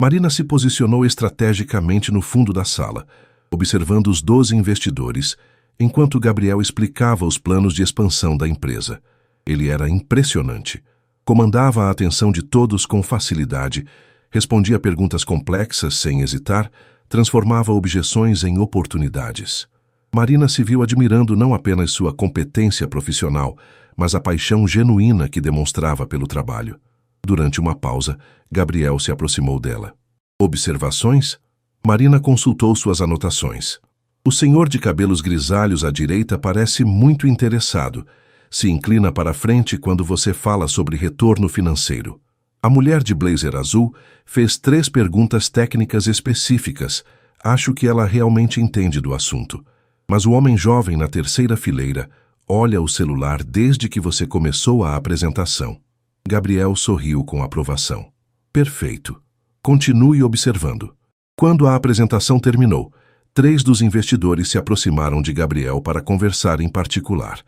Marina se posicionou estrategicamente no fundo da sala, observando os 12 investidores, enquanto Gabriel explicava os planos de expansão da empresa. Ele era impressionante. Comandava a atenção de todos com facilidade, respondia perguntas complexas sem hesitar, transformava objeções em oportunidades. Marina se viu admirando não apenas sua competência profissional, mas a paixão genuína que demonstrava pelo trabalho. Durante uma pausa, Gabriel se aproximou dela. Observações? Marina consultou suas anotações. O senhor de cabelos grisalhos à direita parece muito interessado. Se inclina para a frente quando você fala sobre retorno financeiro. A mulher de blazer azul fez 3 perguntas técnicas específicas. Acho que ela realmente entende do assunto. Mas o homem jovem na terceira fileira olha o celular desde que você começou a apresentação. Gabriel sorriu com aprovação. Perfeito. Continue observando. Quando a apresentação terminou, 3 dos investidores se aproximaram de Gabriel para conversar em particular.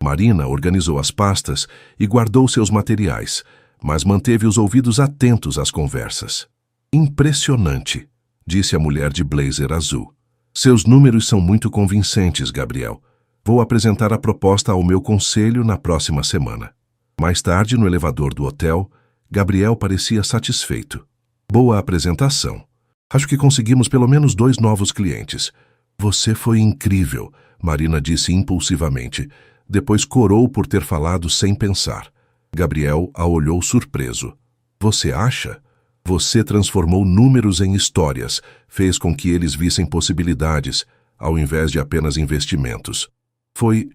Marina organizou as pastas e guardou seus materiais, mas manteve os ouvidos atentos às conversas. Impressionante, disse a mulher de blazer azul. Seus números são muito convincentes, Gabriel. Vou apresentar a proposta ao meu conselho na próxima semana. Mais tarde, no elevador do hotel, Gabriel parecia satisfeito. Boa apresentação. Acho que conseguimos pelo menos 2 novos clientes. Você foi incrível, Marina disse impulsivamente. Depois corou por ter falado sem pensar. Gabriel a olhou surpreso. Você acha? Você transformou números em histórias, fez com que eles vissem possibilidades, ao invés de apenas investimentos. Foi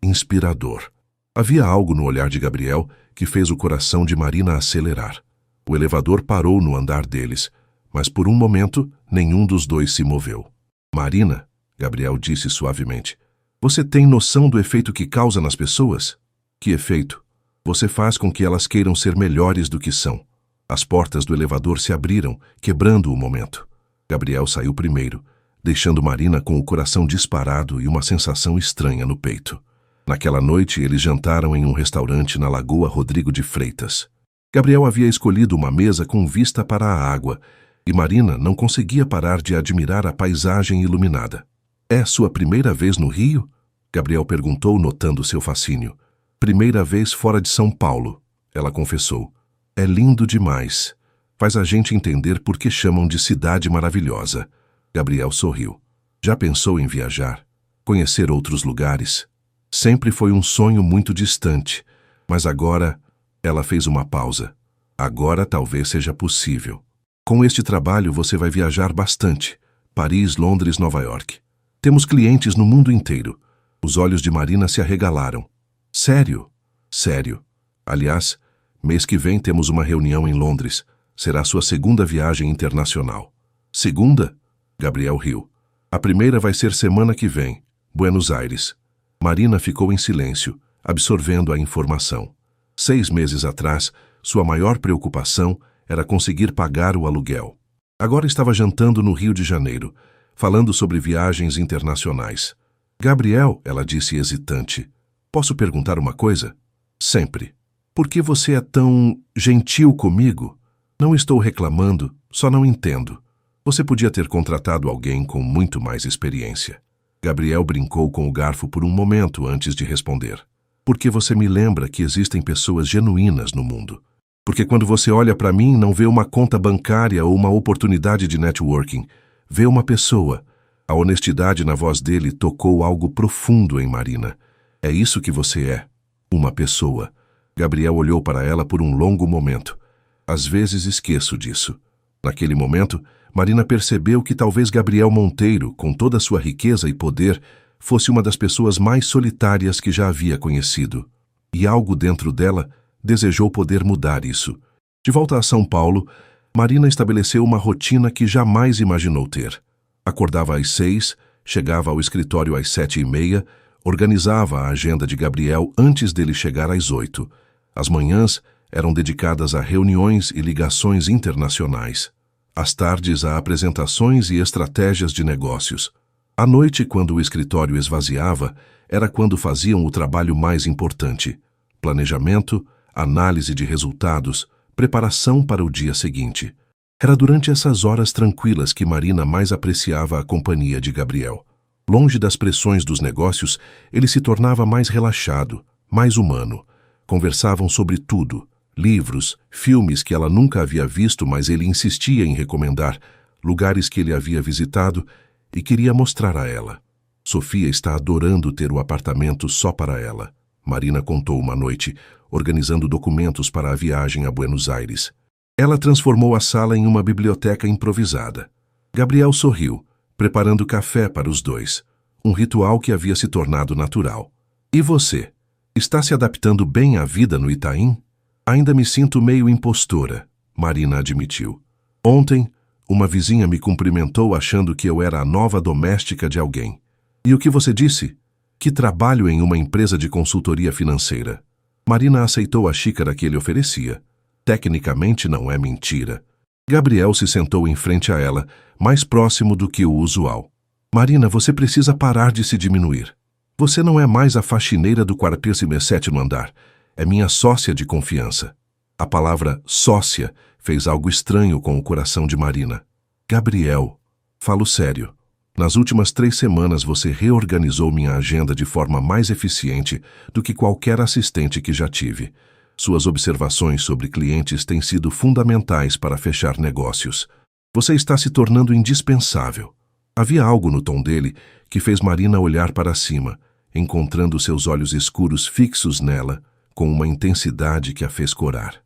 inspirador. Havia algo no olhar de Gabriel que fez o coração de Marina acelerar. O elevador parou no andar deles, mas por um momento nenhum dos dois se moveu. Marina, Gabriel disse suavemente, você tem noção do efeito que causa nas pessoas? Que efeito? Você faz com que elas queiram ser melhores do que são. As portas do elevador se abriram, quebrando o momento. Gabriel saiu primeiro, deixando Marina com o coração disparado e uma sensação estranha no peito. Naquela noite, eles jantaram em um restaurante na Lagoa Rodrigo de Freitas. Gabriel havia escolhido uma mesa com vista para a água, e Marina não conseguia parar de admirar a paisagem iluminada. É sua primeira vez no Rio? Gabriel perguntou, notando seu fascínio. Primeira vez fora de São Paulo, ela confessou. É lindo demais. Faz a gente entender por que chamam de cidade maravilhosa. Gabriel sorriu. Já pensou em viajar? Conhecer outros lugares? Sempre foi um sonho muito distante, mas agora ela fez uma pausa. Agora talvez seja possível. Com este trabalho você vai viajar bastante. Paris, Londres, Nova York. Temos clientes no mundo inteiro. Os olhos de Marina se arregalaram. Sério? Sério. Aliás, mês que vem temos uma reunião em Londres. Será sua segunda viagem internacional. Segunda? Gabriel riu. A primeira vai ser semana que vem, Buenos Aires. Marina ficou em silêncio, absorvendo a informação. 6 meses atrás, sua maior preocupação era conseguir pagar o aluguel. Agora estava jantando no Rio de Janeiro, falando sobre viagens internacionais. Gabriel, ela disse hesitante, posso perguntar uma coisa? Sempre. Por que você é tão gentil comigo? Não estou reclamando, só não entendo. Você podia ter contratado alguém com muito mais experiência. Gabriel brincou com o garfo por um momento antes de responder. Porque você me lembra que existem pessoas genuínas no mundo. Porque quando você olha para mim, não vê uma conta bancária ou uma oportunidade de networking. Vê uma pessoa. A honestidade na voz dele tocou algo profundo em Marina. É isso que você é. Uma pessoa. Gabriel olhou para ela por um longo momento. Às vezes esqueço disso. Naquele momento, Marina percebeu que talvez Gabriel Monteiro, com toda a sua riqueza e poder, fosse uma das pessoas mais solitárias que já havia conhecido. E algo dentro dela desejou poder mudar isso. De volta a São Paulo, Marina estabeleceu uma rotina que jamais imaginou ter. Acordava às 6, chegava ao escritório às 7h30, organizava a agenda de Gabriel antes dele chegar às 8. As manhãs eram dedicadas a reuniões e ligações internacionais. Às tardes, a apresentações e estratégias de negócios. À noite, quando o escritório esvaziava, era quando faziam o trabalho mais importante: planejamento, análise de resultados, preparação para o dia seguinte. Era durante essas horas tranquilas que Marina mais apreciava a companhia de Gabriel. Longe das pressões dos negócios, ele se tornava mais relaxado, mais humano. Conversavam sobre tudo: livros, filmes que ela nunca havia visto, mas ele insistia em recomendar, lugares que ele havia visitado e queria mostrar a ela. Sofia está adorando ter o apartamento só para ela, Marina contou uma noite, organizando documentos para a viagem a Buenos Aires. Ela transformou a sala em uma biblioteca improvisada. Gabriel sorriu, preparando café para os dois, um ritual que havia se tornado natural. E você? Está se adaptando bem à vida no Itaim? Ainda me sinto meio impostora, Marina admitiu. Ontem, uma vizinha me cumprimentou achando que eu era a nova doméstica de alguém. E o que você disse? Que trabalho em uma empresa de consultoria financeira. Marina aceitou a xícara que ele oferecia. Tecnicamente não é mentira. Gabriel se sentou em frente a ela, mais próximo do que o usual. Marina, você precisa parar de se diminuir. Você não é mais a faxineira do 47º andar. É minha sócia de confiança. A palavra sócia fez algo estranho com o coração de Marina. Gabriel, falo sério. Nas últimas 3 semanas você reorganizou minha agenda de forma mais eficiente do que qualquer assistente que já tive. Suas observações sobre clientes têm sido fundamentais para fechar negócios. Você está se tornando indispensável. Havia algo no tom dele que fez Marina olhar para cima, encontrando seus olhos escuros fixos nela, com uma intensidade que a fez corar.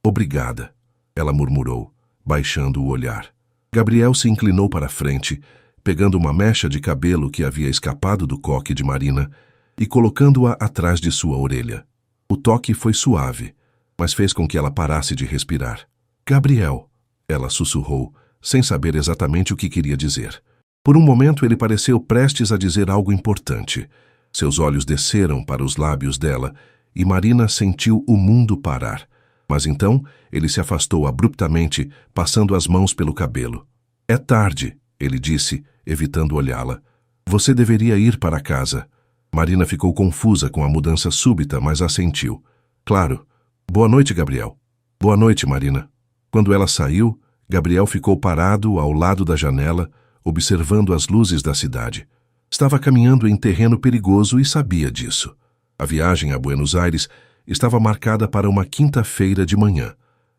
Obrigada, ela murmurou, baixando o olhar. Gabriel se inclinou para a frente, pegando uma mecha de cabelo que havia escapado do coque de Marina e colocando-a atrás de sua orelha. O toque foi suave, mas fez com que ela parasse de respirar. Gabriel, ela sussurrou, sem saber exatamente o que queria dizer. Por um momento ele pareceu prestes a dizer algo importante. Seus olhos desceram para os lábios dela e Marina sentiu o mundo parar. Mas então ele se afastou abruptamente, passando as mãos pelo cabelo. É tarde, ele disse, evitando olhá-la. Você deveria ir para casa. Marina ficou confusa com a mudança súbita, mas assentiu. Claro. Boa noite, Gabriel. Boa noite, Marina. Quando ela saiu, Gabriel ficou parado ao lado da janela, observando as luzes da cidade. Estava caminhando em terreno perigoso e sabia disso. A viagem a Buenos Aires estava marcada para uma quinta-feira de manhã.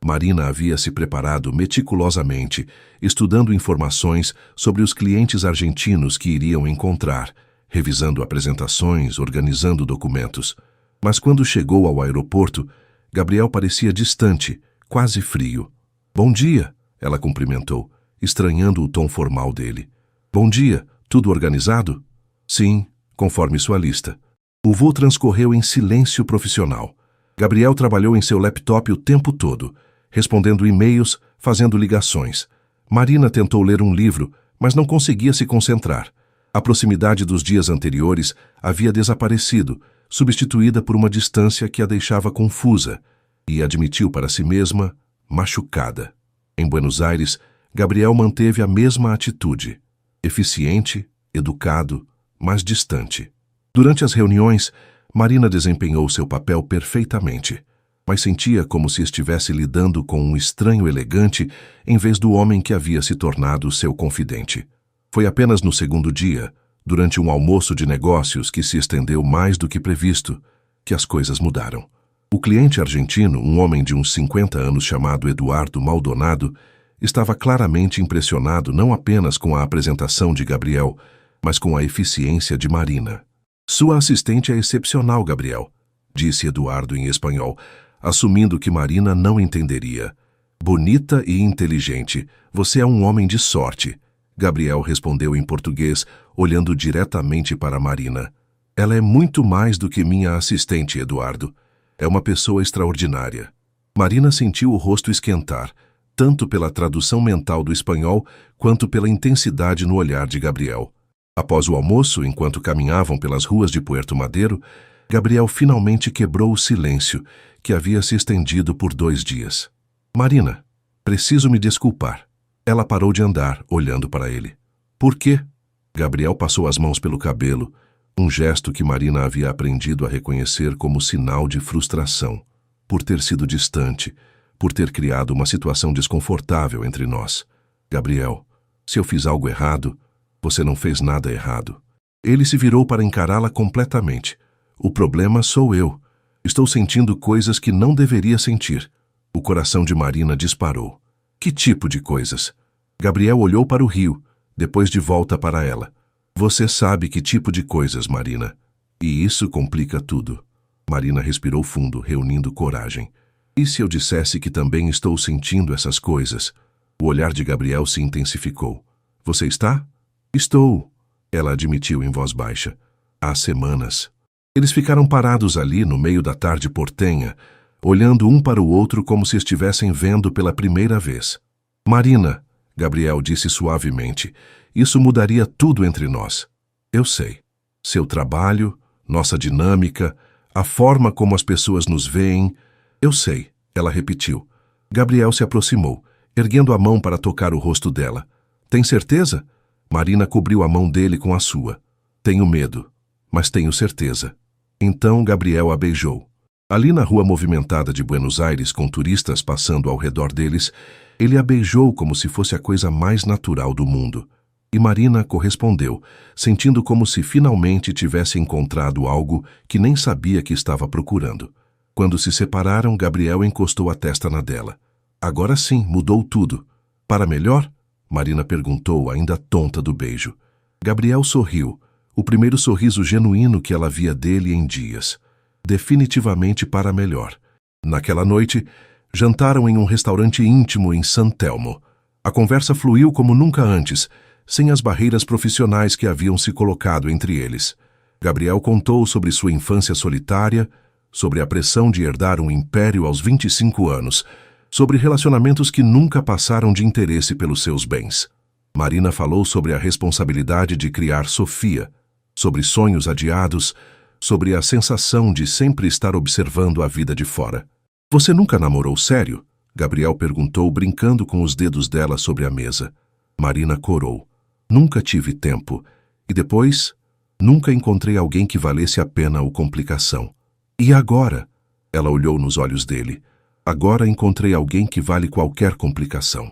Marina havia se preparado meticulosamente, estudando informações sobre os clientes argentinos que iriam encontrar, revisando apresentações, organizando documentos. Mas quando chegou ao aeroporto, Gabriel parecia distante, quase frio. Bom dia, ela cumprimentou, estranhando o tom formal dele. Bom dia, tudo organizado? Sim, conforme sua lista. O voo transcorreu em silêncio profissional. Gabriel trabalhou em seu laptop o tempo todo, respondendo e-mails, fazendo ligações. Marina tentou ler um livro, mas não conseguia se concentrar. A proximidade dos dias anteriores havia desaparecido, substituída por uma distância que a deixava confusa, e admitiu para si mesma, machucada. Em Buenos Aires, Gabriel manteve a mesma atitude, eficiente, educado, mas distante. Durante as reuniões, Marina desempenhou seu papel perfeitamente, mas sentia como se estivesse lidando com um estranho elegante em vez do homem que havia se tornado seu confidente. Foi apenas no segundo dia, durante um almoço de negócios que se estendeu mais do que previsto, que as coisas mudaram. O cliente argentino, um homem de uns 50 anos chamado Eduardo Maldonado, estava claramente impressionado não apenas com a apresentação de Gabriel, mas com a eficiência de Marina. Sua assistente é excepcional, Gabriel, disse Eduardo em espanhol, assumindo que Marina não entenderia. Bonita e inteligente, você é um homem de sorte. Gabriel respondeu em português, olhando diretamente para Marina. Ela é muito mais do que minha assistente, Eduardo. É uma pessoa extraordinária. Marina sentiu o rosto esquentar, tanto pela tradução mental do espanhol quanto pela intensidade no olhar de Gabriel. Após o almoço, enquanto caminhavam pelas ruas de Puerto Madero, Gabriel finalmente quebrou o silêncio que havia se estendido por 2 dias. Marina, preciso me desculpar. Ela parou de andar, olhando para ele. Por quê? Gabriel passou as mãos pelo cabelo, um gesto que Marina havia aprendido a reconhecer como sinal de frustração, por ter sido distante, por ter criado uma situação desconfortável entre nós. Gabriel, se eu fiz algo errado, você não fez nada errado. Ele se virou para encará-la completamente. O problema sou eu. Estou sentindo coisas que não deveria sentir. O coração de Marina disparou. Que tipo de coisas? Gabriel olhou para o rio, depois de volta para ela. Você sabe que tipo de coisas, Marina. E isso complica tudo. Marina respirou fundo, reunindo coragem. E se eu dissesse que também estou sentindo essas coisas? O olhar de Gabriel se intensificou. Você está? Estou, ela admitiu em voz baixa. Há semanas. Eles ficaram parados ali no meio da tarde portenha, olhando um para o outro como se estivessem vendo pela primeira vez. Marina, Gabriel disse suavemente, isso mudaria tudo entre nós. Eu sei. Seu trabalho, nossa dinâmica, a forma como as pessoas nos veem. Eu sei, ela repetiu. Gabriel se aproximou, erguendo a mão para tocar o rosto dela. Tem certeza? Marina cobriu a mão dele com a sua. Tenho medo, mas tenho certeza. Então Gabriel a beijou. Ali na rua movimentada de Buenos Aires, com turistas passando ao redor deles, ele a beijou como se fosse a coisa mais natural do mundo. E Marina correspondeu, sentindo como se finalmente tivesse encontrado algo que nem sabia que estava procurando. Quando se separaram, Gabriel encostou a testa na dela. Agora sim, mudou tudo. Para melhor? Marina perguntou, ainda tonta do beijo. Gabriel sorriu, o primeiro sorriso genuíno que ela via dele em dias. Definitivamente para melhor. Naquela noite, jantaram em um restaurante íntimo em San Telmo. A conversa fluiu como nunca antes, sem as barreiras profissionais que haviam se colocado entre eles. Gabriel contou sobre sua infância solitária, sobre a pressão de herdar um império aos 25 anos, sobre relacionamentos que nunca passaram de interesse pelos seus bens. Marina falou sobre a responsabilidade de criar Sofia, sobre sonhos adiados, sobre a sensação de sempre estar observando a vida de fora. Você nunca namorou sério? Gabriel perguntou, brincando com os dedos dela sobre a mesa. Marina corou. Nunca tive tempo. E depois, nunca encontrei alguém que valesse a pena a complicação. E agora? Ela olhou nos olhos dele. Agora encontrei alguém que vale qualquer complicação.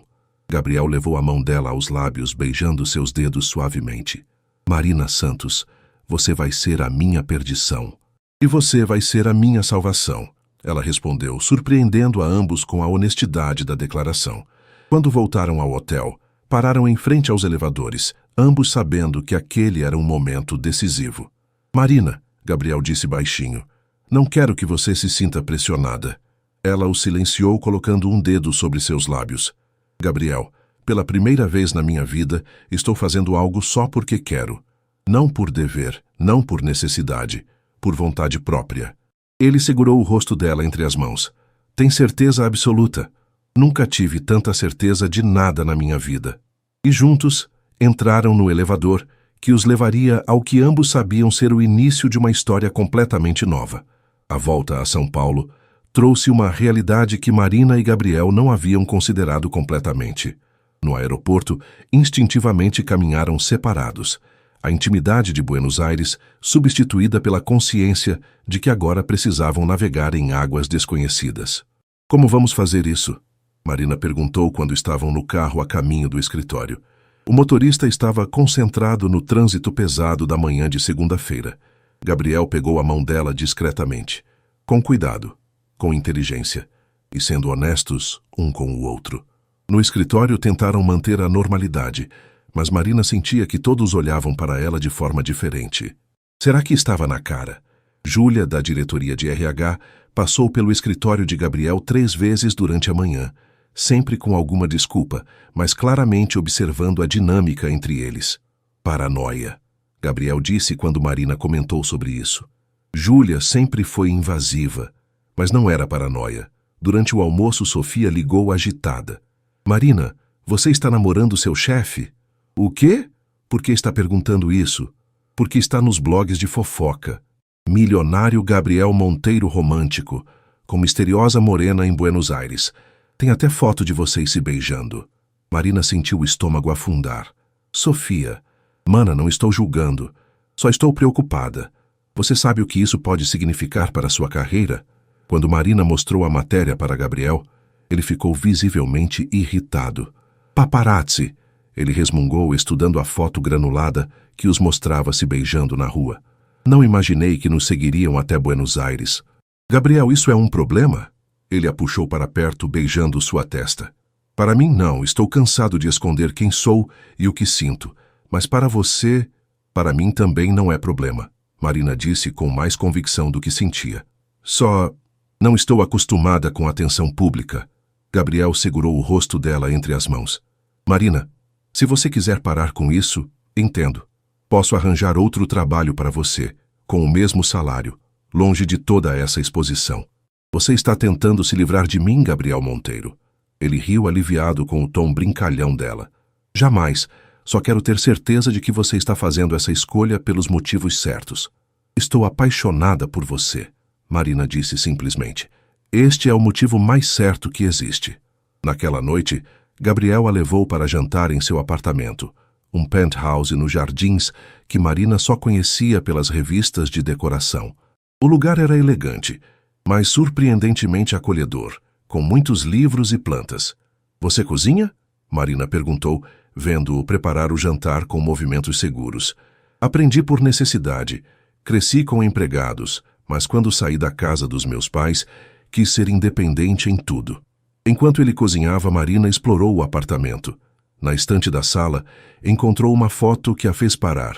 Gabriel levou a mão dela aos lábios, beijando seus dedos suavemente. Marina Santos, você vai ser a minha perdição. E você vai ser a minha salvação, ela respondeu, surpreendendo a ambos com a honestidade da declaração. Quando voltaram ao hotel, pararam em frente aos elevadores, ambos sabendo que aquele era um momento decisivo. Marina, Gabriel disse baixinho, não quero que você se sinta pressionada. Ela o silenciou, colocando um dedo sobre seus lábios. Gabriel, pela primeira vez na minha vida, estou fazendo algo só porque quero. Não por dever, não por necessidade, por vontade própria. Ele segurou o rosto dela entre as mãos. Tem certeza absoluta. Nunca tive tanta certeza de nada na minha vida. E juntos, entraram no elevador, que os levaria ao que ambos sabiam ser o início de uma história completamente nova. A volta a São Paulo trouxe uma realidade que Marina e Gabriel não haviam considerado completamente. No aeroporto, instintivamente caminharam separados. A intimidade de Buenos Aires substituída pela consciência de que agora precisavam navegar em águas desconhecidas. Como vamos fazer isso? Marina perguntou quando estavam no carro a caminho do escritório. O motorista estava concentrado no trânsito pesado da manhã de segunda-feira. Gabriel pegou a mão dela discretamente. Com cuidado, com inteligência, e sendo honestos um com o outro. No escritório tentaram manter a normalidade, mas Marina sentia que todos olhavam para ela de forma diferente. Será que estava na cara? Júlia, da diretoria de RH, passou pelo escritório de Gabriel 3 vezes durante a manhã, sempre com alguma desculpa, mas claramente observando a dinâmica entre eles. Paranoia, Gabriel disse quando Marina comentou sobre isso. Júlia sempre foi invasiva, mas não era paranoia. Durante o almoço, Sofia ligou agitada. Marina, você está namorando seu chefe? O quê? Por que está perguntando isso? Porque está nos blogs de fofoca. Milionário Gabriel Monteiro romântico, com misteriosa morena em Buenos Aires. Tem até foto de vocês se beijando. Marina sentiu o estômago afundar. Sofia, Mana, não estou julgando. Só estou preocupada. Você sabe o que isso pode significar para sua carreira? Quando Marina mostrou a matéria para Gabriel, ele ficou visivelmente irritado. Paparazzi! Ele resmungou, estudando a foto granulada que os mostrava se beijando na rua. Não imaginei que nos seguiriam até Buenos Aires. Gabriel, isso é um problema? Ele a puxou para perto, beijando sua testa. Para mim, não. Estou cansado de esconder quem sou e o que sinto. Mas para você, para mim também não é problema. Marina disse com mais convicção do que sentia. Só não estou acostumada com a atenção pública. Gabriel segurou o rosto dela entre as mãos. Marina, se você quiser parar com isso, entendo. Posso arranjar outro trabalho para você, com o mesmo salário, longe de toda essa exposição. Você está tentando se livrar de mim, Gabriel Monteiro. Ele riu aliviado com o tom brincalhão dela. Jamais. Só quero ter certeza de que você está fazendo essa escolha pelos motivos certos. Estou apaixonada por você, Marina disse simplesmente. Este é o motivo mais certo que existe. Naquela noite, Gabriel a levou para jantar em seu apartamento, um penthouse nos Jardins que Marina só conhecia pelas revistas de decoração. O lugar era elegante, mas surpreendentemente acolhedor, com muitos livros e plantas. Você cozinha? Marina perguntou, vendo-o preparar o jantar com movimentos seguros. Aprendi por necessidade. Cresci com empregados, mas quando saí da casa dos meus pais, quis ser independente em tudo. Enquanto ele cozinhava, Marina explorou o apartamento. Na estante da sala, encontrou uma foto que a fez parar.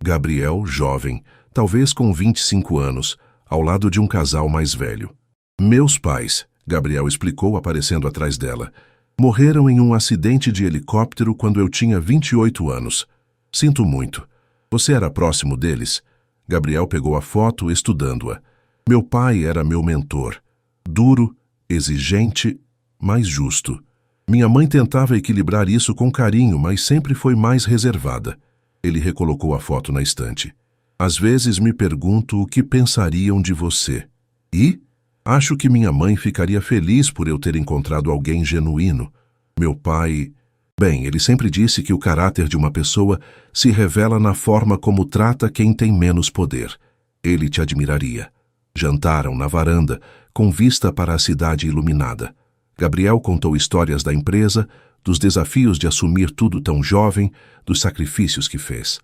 Gabriel, jovem, talvez com 25 anos, ao lado de um casal mais velho. Meus pais, Gabriel explicou aparecendo atrás dela, morreram em um acidente de helicóptero quando eu tinha 28 anos. Sinto muito. Você era próximo deles? Gabriel pegou a foto, estudando-a. Meu pai era meu mentor. Duro, exigente, mas justo. Minha mãe tentava equilibrar isso com carinho, mas sempre foi mais reservada. Ele recolocou a foto na estante. Às vezes me pergunto o que pensariam de você. E? Acho que minha mãe ficaria feliz por eu ter encontrado alguém genuíno. Meu pai... Bem, ele sempre disse que o caráter de uma pessoa se revela na forma como trata quem tem menos poder. Ele te admiraria. Jantaram na varanda, com vista para a cidade iluminada. Gabriel contou histórias da empresa, dos desafios de assumir tudo tão jovem, dos sacrifícios que fez.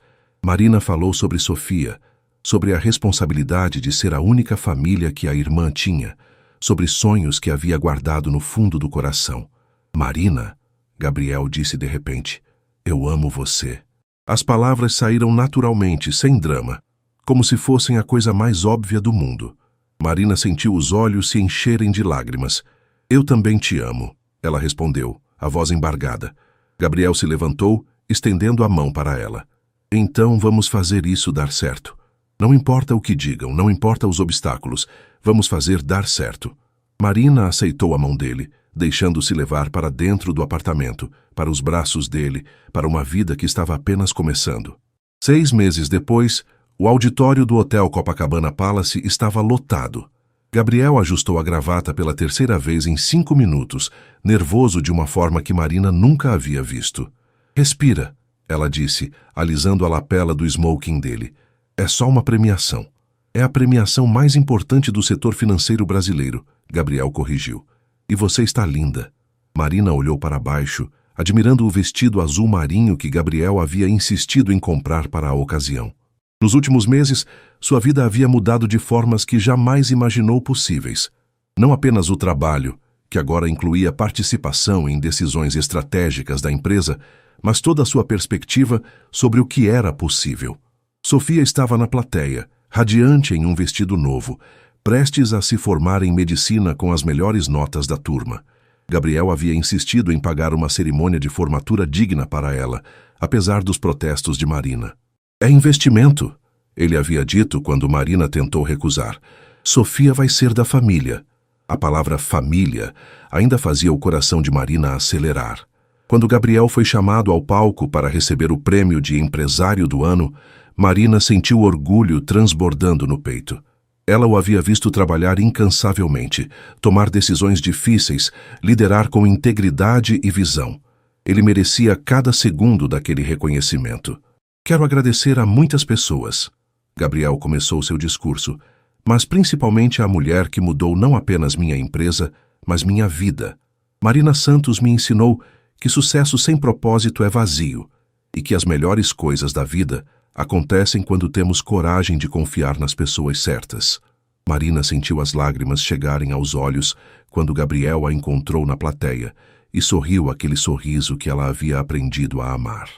Marina falou sobre Sofia, sobre a responsabilidade de ser a única família que a irmã tinha, sobre sonhos que havia guardado no fundo do coração. Marina, Gabriel disse de repente, eu amo você. As palavras saíram naturalmente, sem drama, como se fossem a coisa mais óbvia do mundo. Marina sentiu os olhos se encherem de lágrimas. Eu também te amo, ela respondeu, a voz embargada. Gabriel se levantou, estendendo a mão para ela. Então vamos fazer isso dar certo. Não importa o que digam, não importa os obstáculos, vamos fazer dar certo. Marina aceitou a mão dele, deixando-se levar para dentro do apartamento, para os braços dele, para uma vida que estava apenas começando. 6 meses depois, o auditório do Hotel Copacabana Palace estava lotado. Gabriel ajustou a gravata pela terceira vez em 5 minutos, nervoso de uma forma que Marina nunca havia visto. Respira, ela disse, alisando a lapela do smoking dele. É só uma premiação. É a premiação mais importante do setor financeiro brasileiro, Gabriel corrigiu. E você está linda. Marina olhou para baixo, admirando o vestido azul marinho que Gabriel havia insistido em comprar para a ocasião. Nos últimos meses, sua vida havia mudado de formas que jamais imaginou possíveis. Não apenas o trabalho, que agora incluía participação em decisões estratégicas da empresa, mas toda a sua perspectiva sobre o que era possível. Sofia estava na plateia, radiante em um vestido novo, prestes a se formar em medicina com as melhores notas da turma. Gabriel havia insistido em pagar uma cerimônia de formatura digna para ela, apesar dos protestos de Marina. É investimento, ele havia dito quando Marina tentou recusar. Sofia vai ser da família. A palavra família ainda fazia o coração de Marina acelerar. Quando Gabriel foi chamado ao palco para receber o prêmio de empresário do ano, Marina sentiu orgulho transbordando no peito. Ela o havia visto trabalhar incansavelmente, tomar decisões difíceis, liderar com integridade e visão. Ele merecia cada segundo daquele reconhecimento. Quero agradecer a muitas pessoas. Gabriel começou seu discurso, mas principalmente à mulher que mudou não apenas minha empresa, mas minha vida. Marina Santos me ensinou que sucesso sem propósito é vazio e que as melhores coisas da vida acontecem quando temos coragem de confiar nas pessoas certas. Marina sentiu as lágrimas chegarem aos olhos quando Gabriel a encontrou na plateia e sorriu aquele sorriso que ela havia aprendido a amar.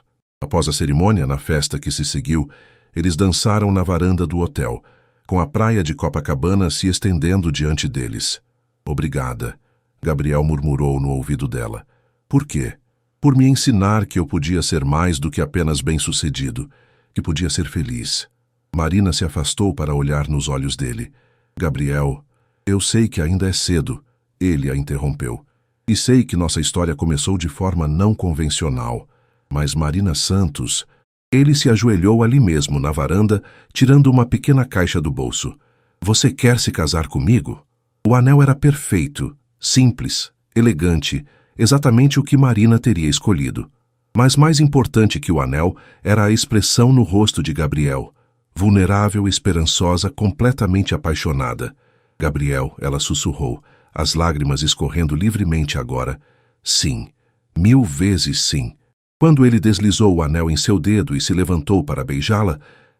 Após a cerimônia, na festa que se seguiu, eles dançaram na varanda do hotel, com a praia de Copacabana se estendendo diante deles. Obrigada, Gabriel murmurou no ouvido dela. Por quê? Por me ensinar que eu podia ser mais do que apenas bem-sucedido, que podia ser feliz. Marina se afastou para olhar nos olhos dele. Gabriel, eu sei que ainda é cedo, ele a interrompeu. E sei que nossa história começou de forma não convencional. Mas Marina Santos... Ele se ajoelhou ali mesmo, na varanda, tirando uma pequena caixa do bolso. Você quer se casar comigo? O anel era perfeito, simples, elegante, exatamente o que Marina teria escolhido. Mas mais importante que o anel era a expressão no rosto de Gabriel. Vulnerável, esperançosa, completamente apaixonada. Gabriel, ela sussurrou, as lágrimas escorrendo livremente agora. Sim, 1000 vezes sim. Quando ele deslizou o anel em seu dedo e se levantou para beijá-la,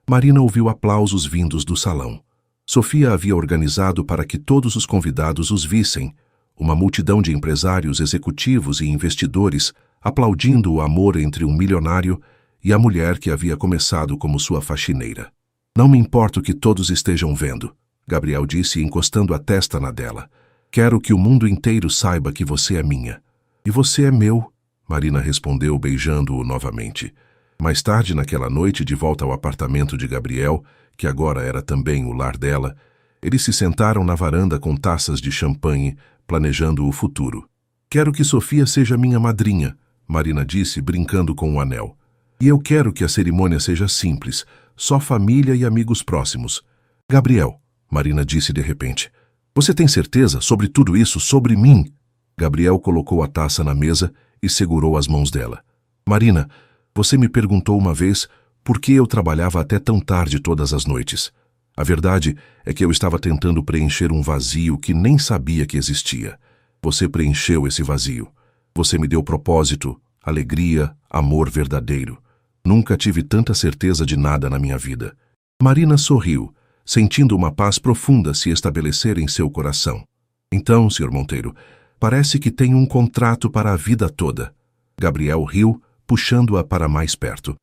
Marina ouviu aplausos vindos do salão. Sofia havia organizado para que todos os convidados os vissem, uma multidão de empresários, executivos e investidores aplaudindo o amor entre um milionário e a mulher que havia começado como sua faxineira. Não me importa que todos estejam vendo, Gabriel disse, encostando a testa na dela. Quero que o mundo inteiro saiba que você é minha. E você é meu, Marina respondeu, beijando-o novamente. Mais tarde naquela noite, de volta ao apartamento de Gabriel, que agora era também o lar dela, eles se sentaram na varanda com taças de champanhe, planejando o futuro. Quero que Sofia seja minha madrinha, Marina disse, brincando com o anel. E eu quero que a cerimônia seja simples, só família e amigos próximos. Gabriel, Marina disse de repente, você tem certeza sobre tudo isso, sobre mim? Gabriel colocou a taça na mesa e segurou as mãos dela. Marina, você me perguntou uma vez por que eu trabalhava até tão tarde todas as noites. A verdade é que eu estava tentando preencher um vazio que nem sabia que existia. Você preencheu esse vazio. Você me deu propósito, alegria, amor verdadeiro. Nunca tive tanta certeza de nada na minha vida. Marina sorriu, sentindo uma paz profunda se estabelecer em seu coração. Então, Sr. Monteiro, parece que tem um contrato para a vida toda. Gabriel riu, puxando-a para mais perto.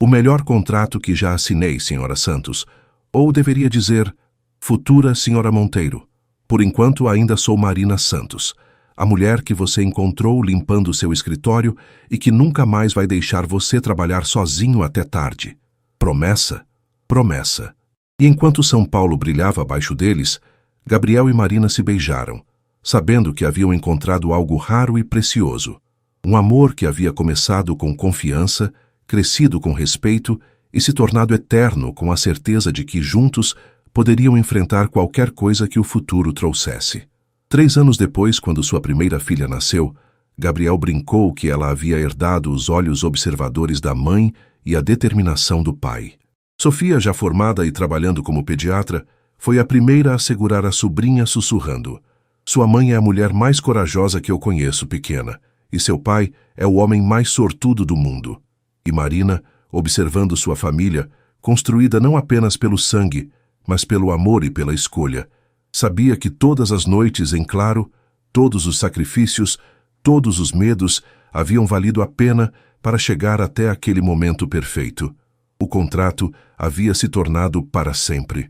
O melhor contrato que já assinei, Sra. Santos. Ou deveria dizer, futura Sra. Monteiro. Por enquanto ainda sou Marina Santos, a mulher que você encontrou limpando seu escritório e que nunca mais vai deixar você trabalhar sozinho até tarde. Promessa? Promessa. E enquanto São Paulo brilhava abaixo deles, Gabriel e Marina se beijaram, sabendo que haviam encontrado algo raro e precioso. Um amor que havia começado com confiança, crescido com respeito e se tornado eterno com a certeza de que juntos poderiam enfrentar qualquer coisa que o futuro trouxesse. 3 anos depois, quando sua primeira filha nasceu, Gabriel brincou que ela havia herdado os olhos observadores da mãe e a determinação do pai. Sofia, já formada e trabalhando como pediatra, foi a primeira a segurar a sobrinha sussurrando. Sua mãe é a mulher mais corajosa que eu conheço, pequena, e seu pai é o homem mais sortudo do mundo. E Marina, observando sua família, construída não apenas pelo sangue, mas pelo amor e pela escolha, sabia que todas as noites em claro, todos os sacrifícios, todos os medos haviam valido a pena para chegar até aquele momento perfeito. O contrato havia se tornado para sempre.